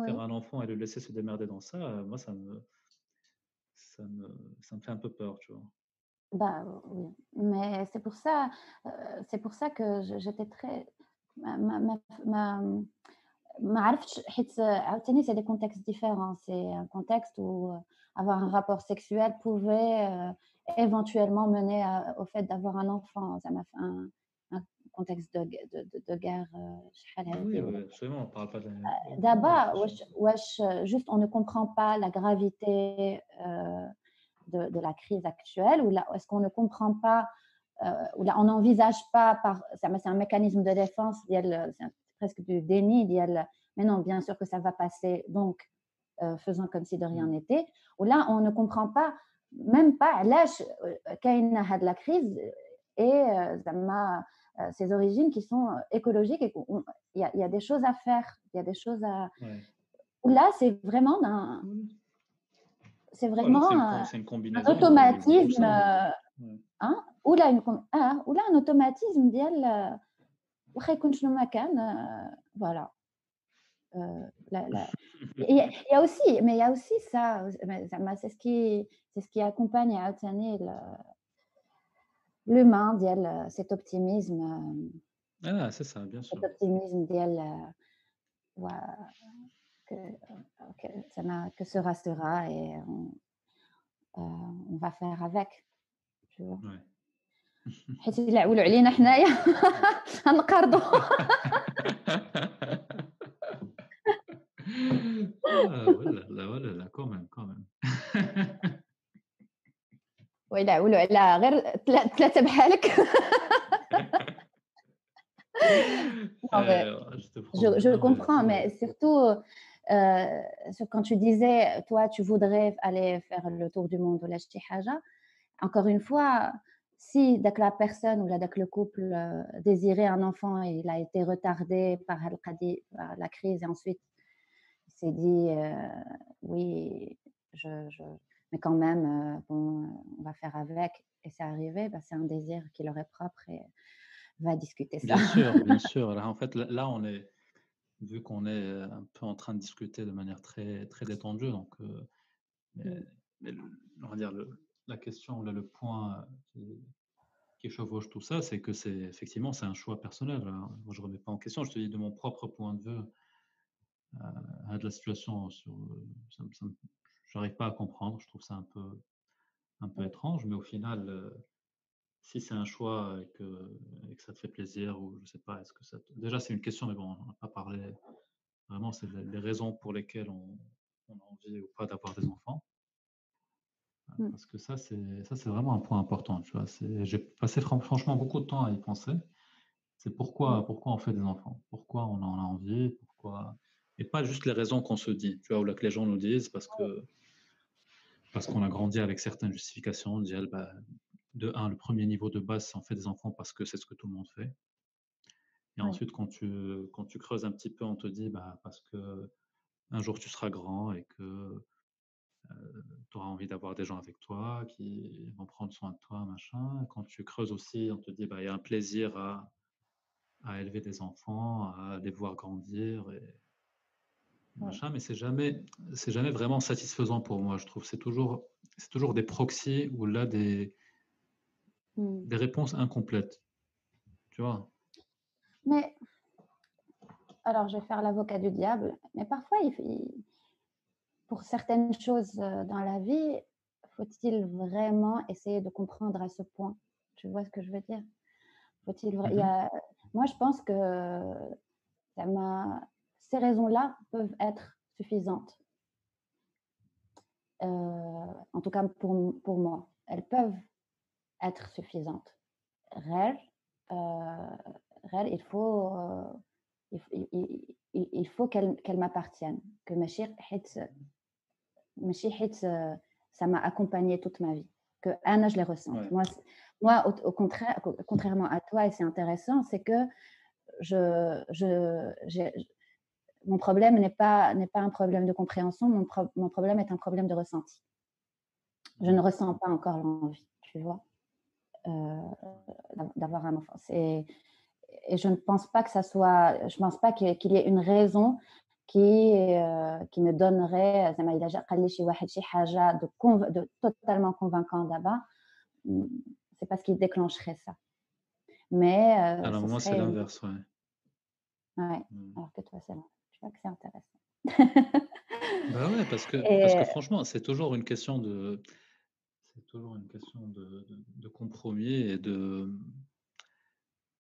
Faire Oui. un enfant et le laisser se démerder dans ça, moi ça me ça me fait un peu peur, tu vois? Bah, oui, mais heu, c'est pour ça que j'étais très ما ما عرفتش حيت عاوتاني c'est des contextes différents. C'est un contexte où, avoir un rapport sexuel pouvait, éventuellement mener au fait d'avoir un enfant. Ça m'a fait un contexte de guerre, شحال Oui, هذه oui, والّا absolument, on parle pas de non, non, دابا bien sûr. واش juste on ne comprend pas la gravité, de la crise actuelle ou là est-ce qu'on ne comprend pas ou là on n'envisage pas c'est un mécanisme de défense c'est presque du déni mais non bien sûr que ça va passer donc faisons comme si de rien Mmh. n'était ou là on ne comprend pas même pas علاش كاينه هاد la crise et زعما ses origines qui sont écologiques et il y a des choses à faire il y a des choses à Ouais. ou là Mmh. c'est Voilà, vraiment c'est une un combinaison de tout automatisme, ça. Ouais. hein, ou là un automatisme ديال واخا يكون شنو ما كان voilà. Il y a aussi mais il y a aussi ça, زعما c'est ce qui accompagne عاوتاني l'humain ديال Ah, c'est ça, bien cet sûr. optimisme ديال que que sera sera et on va faire avec, tu vois? Ouais. حيت إلا عولوا علينا حنايا غنقرضوا. Ah, oh là là, quand même, quand même. وإلا عولوا على غير 3 بحالك. Non, mais Je te promets, je non mais comprends, mais surtout, quand tu disais, toi, tu voudrais aller faire le tour du monde ولا شي حاجة, encore une fois, si داك la personne ou là داك le couple, désirait un enfant et il a été retardé par la crise et ensuite il s'est dit, «Oui, je mais quand même, bon, on va faire avec» et c'est arrivé, bah, c'est un désir qui leur est propre et va discuter ça. bien sûr. Là, en fait, là, vu qu'on est un peu en train de discuter de manière très, très détendue, donc, mais, Mmh. mais on va dire la question, là, le point qui chevauche tout ça, c'est que effectivement, c'est un choix personnel. Alors, moi, je remets pas en question. Je te dis de mon propre point de vue, de la situation, j'arrive pas à comprendre. Je trouve ça un peu étrange, mais au final, si c'est un choix et que ça te fait plaisir, ou je sais pas, est-ce que ça déjà, c'est une question, mais bon, on n'a pas parlé vraiment, c'est les raisons pour lesquelles on a envie ou pas d'avoir des enfants. Parce que ça, c'est vraiment un point important, tu vois. J'ai passé franchement beaucoup de temps à y penser. C'est pourquoi on fait des enfants, pourquoi on en a envie, pourquoi, et pas juste les raisons qu'on se dit, tu vois, ou là que les gens nous disent parce qu'on a grandi avec certaines justifications, dire bah, de un, le premier niveau de base, c'est on fait des enfants parce que c'est ce que tout le monde fait. Et ensuite, quand tu creuses un petit peu, on te dit bah, parce que un jour tu seras grand et que tu auras envie d'avoir des gens avec toi qui vont prendre soin de toi, machin. Et quand tu creuses aussi, on te dit bah, il y a un plaisir à élever des enfants, à les voir grandir et machin, mais c'est jamais vraiment satisfaisant pour moi, je trouve. C'est toujours des proxys ou là des réponses incomplètes, tu vois. Mais, alors, je vais faire l'avocat du diable, mais parfois, pour certaines choses dans la vie, faut-il vraiment essayer de comprendre à ce point? Tu vois ce que je veux dire? Moi, je pense que ces raisons-là peuvent être suffisantes. En tout cas, pour moi, elles peuvent être suffisantes. Il faut qu'elle m'appartienne, que ça m'a accompagnée toute ma vie, que Anna, je les ressens. Ouais. Moi, au contraire, contrairement à toi, et c'est intéressant, c'est que mon problème n'est pas un problème de compréhension, mon problème est un problème de ressenti. Je ne ressens pas encore l'envie, tu vois, d'avoir un enfant. Et je ne pense pas que je pense pas qu'il y ait une raison qui me donnerait de totalement convaincant d'abord. C'est pas ce qui déclencherait ça. Mais alors moi, c'est l'inverse, ouais. Ouais. Alors que toi, c'est l'inverse. Je vois que c'est intéressant. Bah ouais, parce que franchement, c'est toujours une question de compromis et de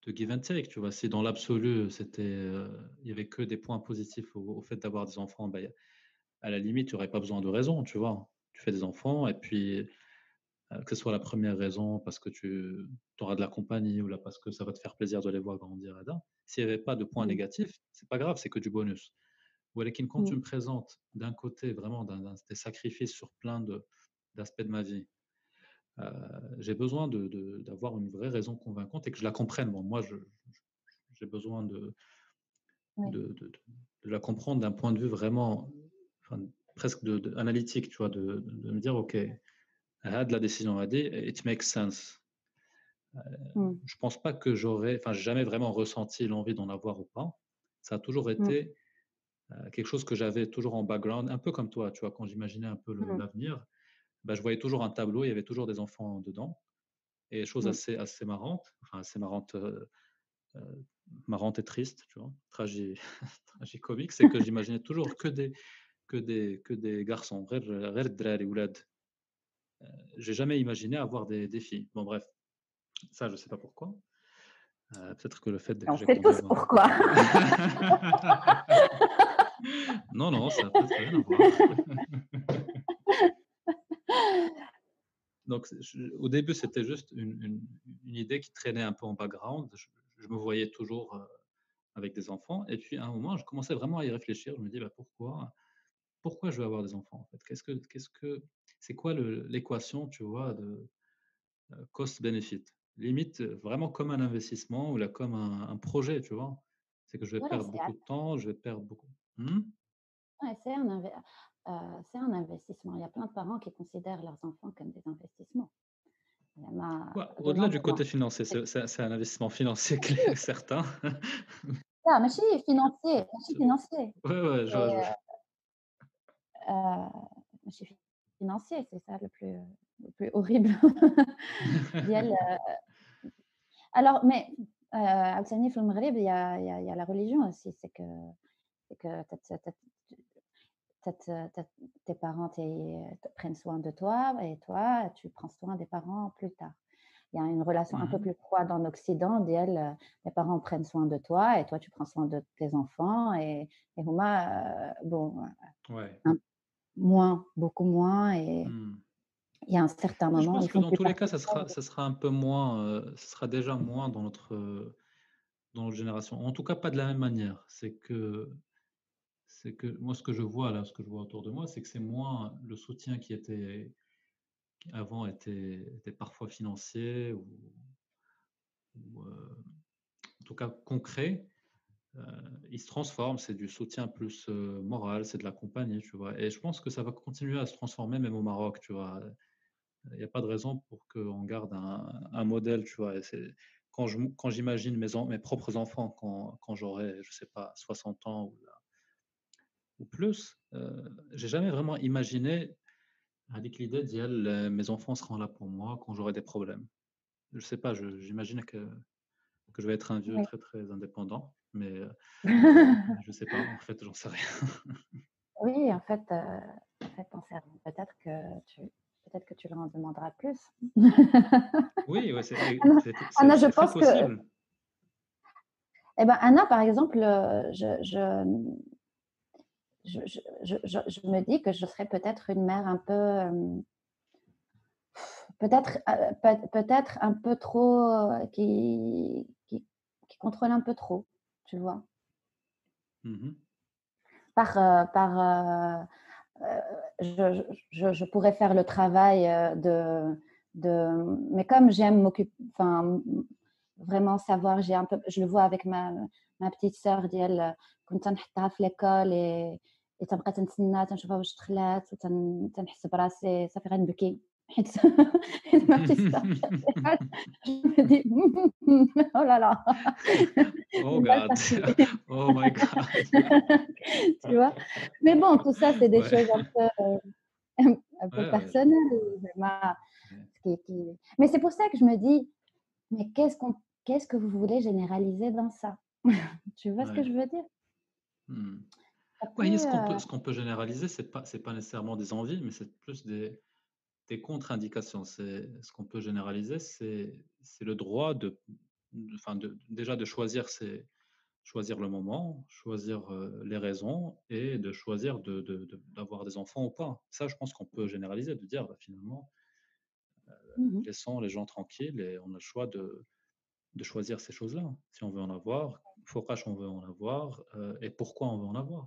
give and take, tu vois. Si dans l'absolu, il y avait que des points positifs au fait d'avoir des enfants, bah, à la limite, tu n'aurais pas besoin de raison, tu vois. Tu fais des enfants et puis que ce soit la première raison parce que tu auras de la compagnie ou là parce que ça va te faire plaisir de les voir grandir. S'il n'y avait pas de points négatifs, c'est pas grave, c'est que du bonus. Ou quand tu me présentes d'un côté vraiment des sacrifices sur plein d'aspects de ma vie, j'ai besoin d'avoir une vraie raison convaincante et que je la comprenne. Bon, moi, j'ai besoin de la comprendre d'un point de vue vraiment, presque analytique, tu vois, de me dire, OK, de la décision a dit, it makes sense. Je pense pas que j'ai jamais vraiment ressenti l'envie d'en avoir ou pas. Ça a toujours été quelque chose que j'avais toujours en background, un peu comme toi, tu vois, quand j'imaginais un peu l'avenir, bah, je voyais toujours un tableau, il y avait toujours des enfants dedans. Et chose assez marrante, marrante et triste, tu vois, tragicomique, c'est que j'imaginais toujours que des garçons. J'ai jamais imaginé avoir des filles. Bon, bref, ça, je sais pas pourquoi. Peut-être que le fait que j'ai quand même... pourquoi. Non, ça n'a peut-être rien à voir. Donc, au début, c'était juste une idée qui traînait un peu en background. Je me voyais toujours avec des enfants. Et puis, à un moment, je commençais vraiment à y réfléchir. Je me dis, bah, pourquoi je veux avoir des enfants, en fait? C'est quoi l'équation, tu vois, de cost-benefit? Limite, vraiment comme un investissement ou là, comme un projet, tu vois? C'est que je vais perdre beaucoup de temps, je vais perdre beaucoup. Ouais, c'est un investissement. Il y a plein de parents qui considèrent leurs enfants comme des investissements. Au-delà du côté financier, c'est un investissement financier certain. Ah, mais financier. Ouais, je vois. Financier, c'est ça le plus horrible. Alors, mais عاوتاني في المغرب il y a la religion aussi, c'est que tes parents prennent soin de toi et toi, tu prends soin des parents plus tard. Il y a une relation un peu plus froide en Occident, les parents prennent soin de toi et toi, tu prends soin de tes enfants. Et Huma, bon, Ouais. moins, beaucoup moins. Et il y a un certain Je moment, pense ils que font dans plus tous les cas, partie de ça sera un peu moins, ça sera déjà moins dans notre génération. En tout cas, pas de la même manière. C'est que moi, ce que je vois là, ce que je vois autour de moi, c'est que c'est moins le soutien qui avant était parfois financier ou, en tout cas concret. Il se transforme, c'est du soutien plus moral, c'est de la compagnie, tu vois. Et je pense que ça va continuer à se transformer même au Maroc, tu vois. Il n'y a pas de raison pour qu'on garde un modèle, tu vois. Et quand j'imagine mes propres enfants, quand j'aurai, je sais pas, 60 ans ou plus, j'ai jamais vraiment imaginé avec l'idée d'y mes enfants seront là pour moi quand j'aurai des problèmes. Je sais pas, j'imagine que je vais être un vieux Oui. très très indépendant, mais je sais pas, en fait, j'en sais rien. Oui, en fait, t'en sais rien. Peut-être que tu leur en demanderas plus. Oui, ouais, Anna, je c'est très pense que, possible. Anna, par exemple, je me dis que je serais peut-être une mère un peu, peut-être un peu trop, qui contrôle un peu trop, tu vois. Je pourrais faire le travail mais comme j'aime m'occuper, enfin, vraiment savoir, je le vois avec ma petite sœur ديال كنت نحطها في l'école et تنبقى تنتسنى تنشوفها واش دخلات وتنحس براسي صافي غنبكي حيت ma petite sœur je me dis oh là là Oh God, oh my God. tu vois, mais bon, tout ça c'est des Ouais. choses un peu Ouais, personnelles, mais c'est pour ça que je me dis, mais qu'est-ce que vous voulez généraliser dans ça? Tu vois ce que ouais. je veux dire? Ça Ouais, peut, ce qu'on peut généraliser, c'est pas nécessairement des envies, mais c'est plus des contre-indications. Ce qu'on peut généraliser, c'est le droit enfin déjà de choisir le moment, choisir les raisons et de choisir d'avoir des enfants ou pas. Ça, je pense qu'on peut généraliser, de dire bah, finalement, laissons les gens tranquilles et on a le choix de choisir ces choses-là. Si on veut en avoir, Fokash, on veut en avoir, et pourquoi on veut en avoir.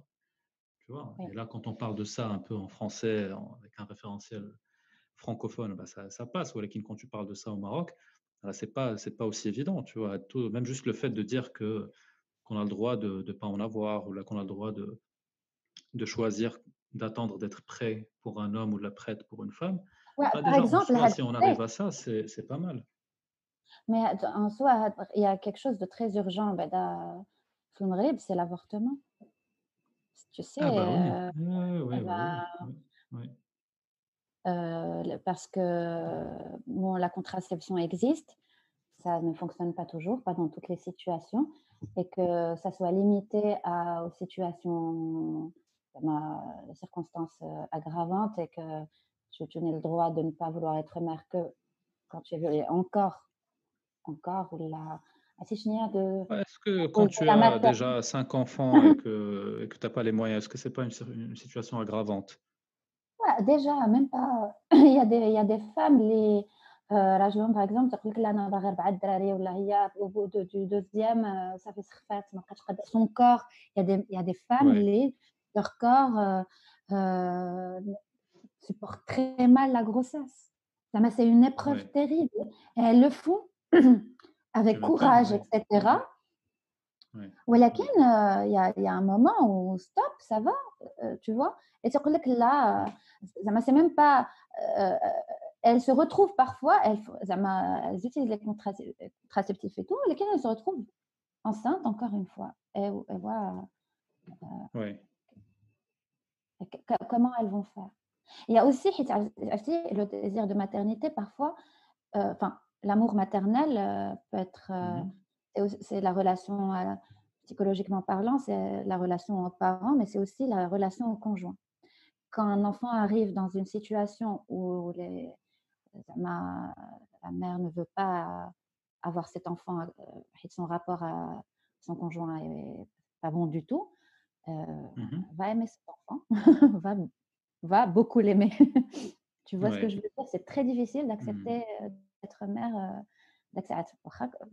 Tu vois. oui. Et là, quand on parle de ça un peu en français, avec un référentiel francophone, bah ça passe. Ou quand tu parles de ça au Maroc, c'est pas aussi évident. Tu vois. Même juste le fait de dire qu'on a le droit de ne pas en avoir, ou là qu'on a le droit de choisir, d'attendre d'être prêt pour un homme ou de la prête pour une femme, Ouais, bah par déjà en exemple, soi, si on arrive à ça, c'est pas mal. mais en soi, il y a quelque chose de très urgent في المغرب, c'est l'avortement. Tu sais, Ah bah oui, oui, bah oui, oui, oui. parce que bon, la contraception existe, ça ne fonctionne pas toujours, pas dans toutes les situations, et que ça soit limité aux situations, les circonstances aggravantes, et que tu n'aies le droit de ne pas vouloir être mère que quand tu es violée encore, ou Ouais, est-ce que à quand cause de tu la as maternité. déjà 5 enfants et que tu n'as pas les moyens, est-ce que c'est pas une situation aggravante? Ouais, déjà, même pas. Il y a des femmes راجلهم par exemple تقول لك لا انا باغي 4 دراري ولا هي au bout du deuxième صافي سخفات ما بقاتش قادره son corps. Il y a des femmes Ouais, leur corps supporte très mal la grossesse. C'est une épreuve ouais, terrible et elles le font avec tu m'étonnes, courage, oui. etc. Ouais, ولكن ouais, il y a un moment où stop, ça va, tu vois? Et تقول لك لا زعما c'est même pas elles se retrouvent parfois, elles utilisent les contraceptifs et tout, lesquels elles se retrouvent enceintes encore une fois. Et voilà, ouais. comment elles vont faire. Il y a aussi le désir de maternité parfois, enfin l'amour maternel peut être, c'est la relation, psychologiquement parlant, c'est la relation aux parents, mais c'est aussi la relation au conjoint. quand un enfant arrive dans une situation où la mère ne veut pas avoir cet enfant, son rapport à son conjoint est pas bon du tout, va aimer cet enfant, va beaucoup l'aimer. Tu vois ce que je veux dire? C'est très difficile d'accepter d'être mère,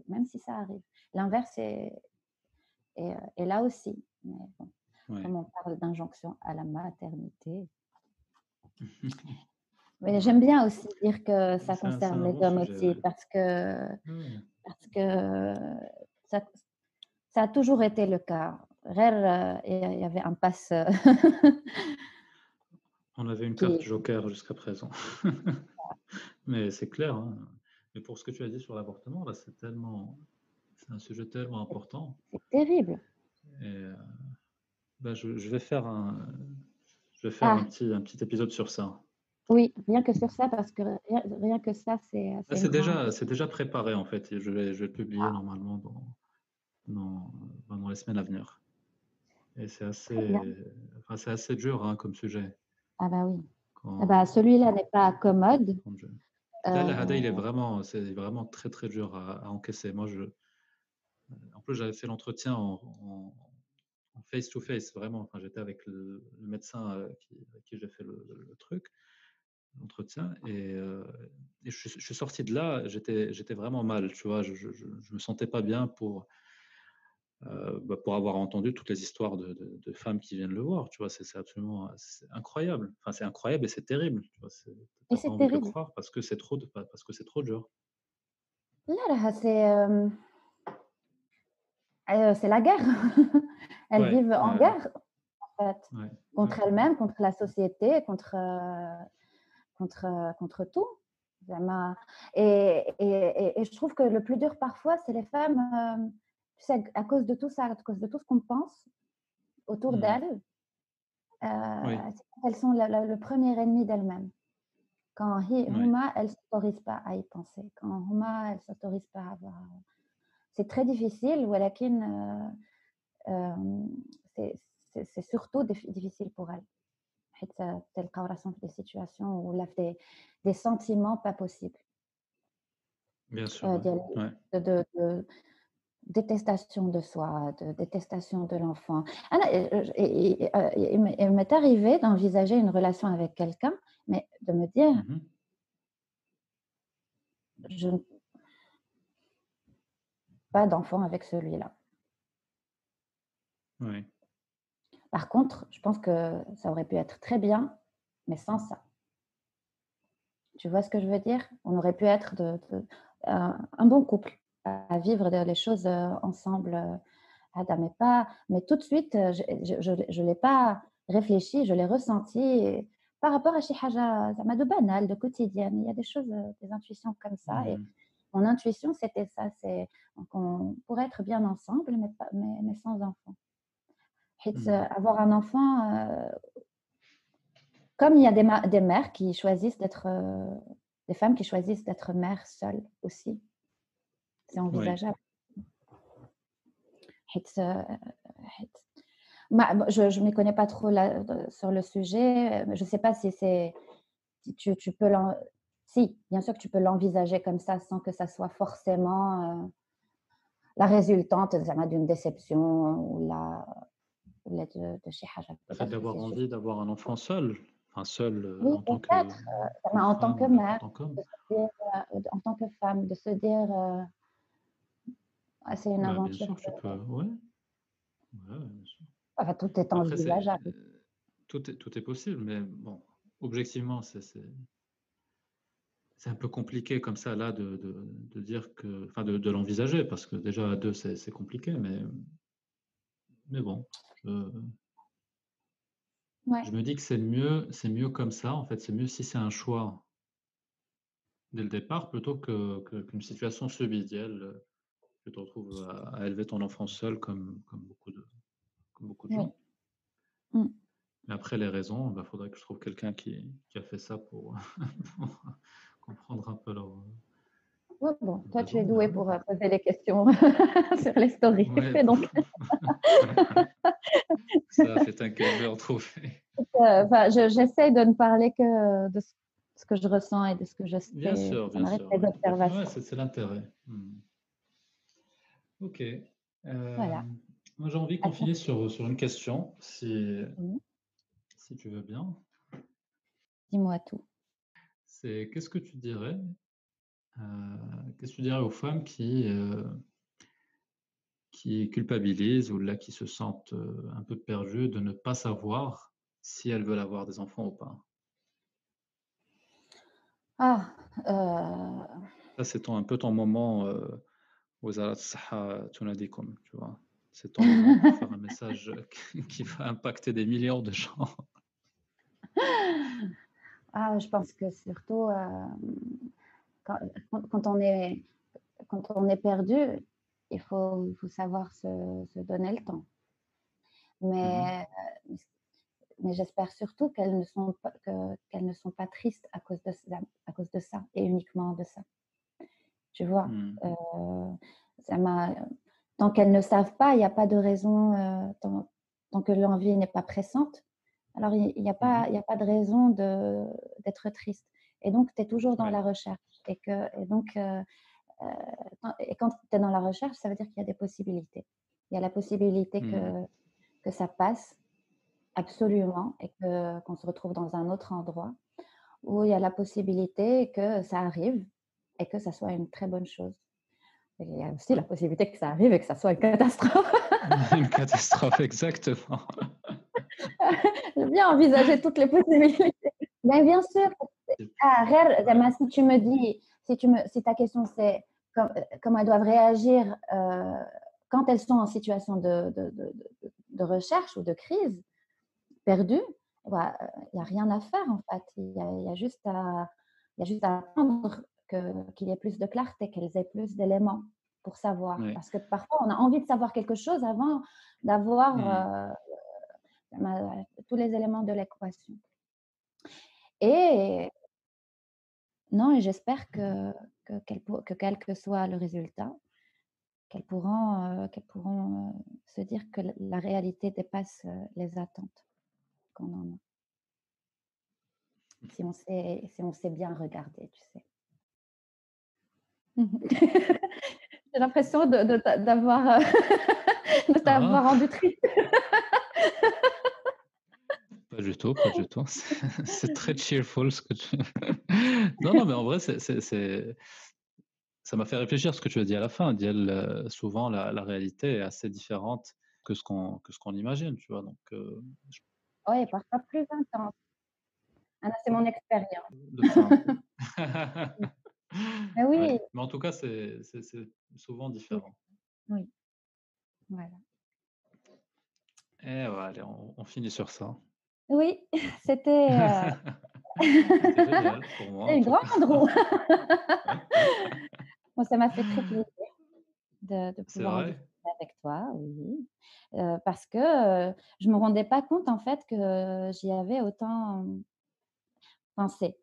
même si ça arrive. L'inverse est là aussi. Mais bon, comme on parle d'injonction à la maternité. Mais j'aime bien aussi dire que ça concerne les hommes aussi, parce que ça a toujours été le cas. Il y avait un pass. On avait une carte joker jusqu'à présent. Mais c'est clair. Hein. Mais pour ce que tu as dit sur l'avortement, là, c'est un sujet tellement important. C'est terrible. Et je vais faire un petit épisode sur ça. Oui, rien que sur ça, parce que rien que ça, c'est. C'est déjà préparé en fait. Et je vais le publier normalement dans les semaines à venir. Et c'est assez dur hein, comme sujet. Ah bah oui. Celui-là n'est pas commode. C'est vraiment très très dur à encaisser. Moi, en plus, j'avais fait l'entretien en face to face, vraiment. Enfin, j'étais avec le médecin avec qui j'ai fait le truc, l'entretien, et je suis sorti de là. J'étais vraiment mal, tu vois. Je me sentais pas bien pour avoir entendu toutes les histoires de femmes qui viennent le voir, tu vois, c'est absolument incroyable. Enfin, c'est incroyable et c'est terrible. Tu vois, et c'est terrible. De croire parce que c'est trop dur. Là, c'est la guerre. Elles vivent en guerre, en fait, contre elles-mêmes, contre la société, contre tout. Et je trouve que le plus dur parfois, c'est les femmes. Tu sais, à cause de tout ça, à cause de tout ce qu'on pense autour d'elles, elles sont le premier ennemi d'elles-mêmes. Quand Huma, elles ne s'autorisent pas à y penser. Quand Huma, elles ne s'autorisent pas à avoir. C'est très difficile, c'est surtout difficile pour elles. Elles sont des situations où elles ont des sentiments pas possibles. Bien sûr. De détestation de soi, de détestation de l'enfant. Il m'est arrivé d'envisager une relation avec quelqu'un, mais de me dire, pas d'enfant avec celui-là. Oui. Par contre, je pense que ça aurait pu être très bien, mais sans ça. Tu vois ce que je veux dire? On aurait pu être un bon couple, à vivre les choses ensemble, mais tout de suite, je l'ai pas réfléchi, je l'ai ressenti par rapport à chez Haja de banal, de quotidienne. Il y a des choses, des intuitions comme ça, et mon intuition c'était ça, c'est qu'on pourrait être bien ensemble, mais sans enfant. Avoir un enfant, comme il y a des mères qui choisissent d'être, des femmes qui choisissent d'être mères seules aussi. C'est envisageable. Je ne m'y connais pas trop sur le sujet. Je ne sais pas si tu peux si, bien sûr que tu peux l'envisager comme ça sans que ça soit forcément la résultante d'une déception ou de chez Haja. Le fait d'avoir envie d'avoir un enfant seul. Enfin, seul oui, en tant que mère, en tant que femme, de se dire c'est une aventure. Bien sûr, tu peux. Ouais, bien sûr. Enfin, tout est envisageable. Tout est possible, mais bon, objectivement, c'est un peu compliqué comme ça là de dire que, enfin, de l'envisager, parce que déjà à deux c'est compliqué, mais bon. Je me dis que c'est mieux comme ça, en fait, c'est mieux si c'est un choix dès le départ plutôt qu'une situation subie. Tu te retrouves à élever ton enfant seul comme beaucoup de gens. Mais après, les raisons, il faudrait que je trouve quelqu'un qui a fait ça pour comprendre un peu leur... Bon, toi, tu es doué pour poser les questions sur les stories. Ouais. Donc. Ça, c'est un calvaire trouvé. J'essaie de ne parler que de ce que je ressens et de ce que je sais. Bien sûr, Ça bien m'arrête sûr. les Ouais, observations. c'est l'intérêt. Ok. Voilà. Moi, j'ai envie qu'on finisse sur une question, si tu veux bien. Dis-moi tout. C'est qu'est-ce que tu dirais aux femmes qui culpabilisent ou là qui se sentent un peu perdues de ne pas savoir si elles veulent avoir des enfants ou pas? Ça, c'est un peu ton moment Wazarat Saha Tunadikum, tu vois. C'est ton moment pour faire un message qui va impacter des millions de gens. Je pense que surtout quand on est perdu, il faut savoir se donner le temps. Mais j'espère surtout qu'elles ne sont pas tristes à cause de ça et uniquement de ça. Tu vois, tant qu'elles ne savent pas, il n'y a pas de raison, tant que l'envie n'est pas pressante, alors il n'y a pas de raison d'être triste. Et donc, tu es toujours dans la recherche. Et quand tu es dans la recherche, ça veut dire qu'il y a des possibilités. Il y a la possibilité que ça passe absolument et qu'on se retrouve dans un autre endroit, ou il y a la possibilité que ça arrive et que ça soit une très bonne chose. Et il y a aussi la possibilité que ça arrive et que ça soit une catastrophe. Une catastrophe, exactement. J'ai bien envisagé toutes les possibilités. Mais bien sûr, si tu me dis, si ta question c'est comment elles doivent réagir quand elles sont en situation de recherche ou de crise, perdues, il n'y a rien à faire en fait. Il y a juste à attendre qu'il y ait plus de clarté, qu'elles aient plus d'éléments pour savoir. Parce que parfois, on a envie de savoir quelque chose avant d'avoir tous les éléments de l'équation. Et j'espère que quel que soit le résultat, qu'elles pourront se dire que la réalité dépasse les attentes qu'on en a. Si on sait bien regarder, tu sais. J'ai l'impression de t'avoir rendu triste. Pas du tout, pas du tout. C'est très cheerful ce que tu... Non, mais en vrai, ça m'a fait réfléchir ce que tu as dit à la fin. Souvent, la réalité est assez différente que ce qu'on imagine, tu vois. Donc, oui, parfois plus intense. C'est mon expérience. Mais oui. Ouais. Mais en tout cas, c'est souvent différent. Oui. Voilà. Et voilà, on finit sur ça. Oui, c'était génial pour moi. une grande roue. Bon, ça m'a fait très plaisir de pouvoir en discuter avec toi, oui. Parce que je ne me rendais pas compte en fait que j'y avais autant pensé.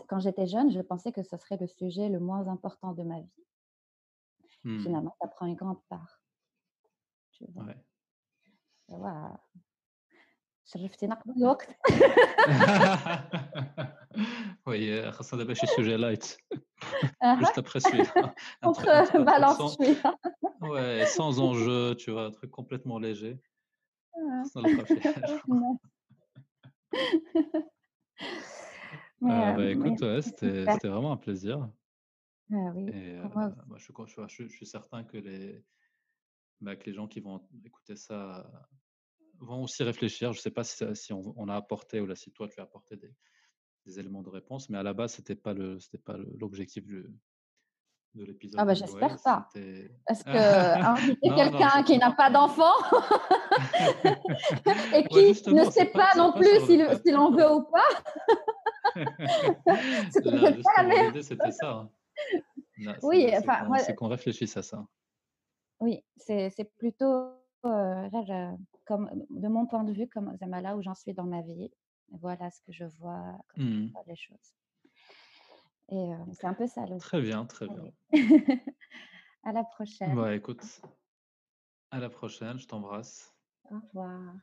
Quand j'étais jeune, je pensais que ce serait le sujet le moins important de ma vie. Finalement, ça prend une grande part. Tu vois. Waouh. شرفتينا قبل الوقت. Oui, خاصنا دابا شي sujet light. Juste après celui-là. Balance celui-là. Ouais, sans enjeu, tu vois, un truc complètement léger. Écoute, c'était vraiment un plaisir. Oui. Et je suis certain que les gens qui vont écouter ça vont aussi réfléchir. Je ne sais pas si on a apporté ou là, si toi tu as apporté des éléments de réponse, mais à la base, c'était pas l'objectif de l'épisode. J'espère pas. Parce que inviter quelqu'un qui n'a pas d'enfant et qui ne sait pas non plus s'il en veut ou pas. L'idée, c'était ça. Oui, c'est qu'on réfléchisse à ça. Oui, c'est plutôt comme de mon point de vue, comme là où j'en suis dans ma vie. Voilà ce que je vois, comment je vois les choses. Et c'est un peu ça. Très bien, très bien. À la prochaine. Écoute, à la prochaine, je t'embrasse. Au revoir.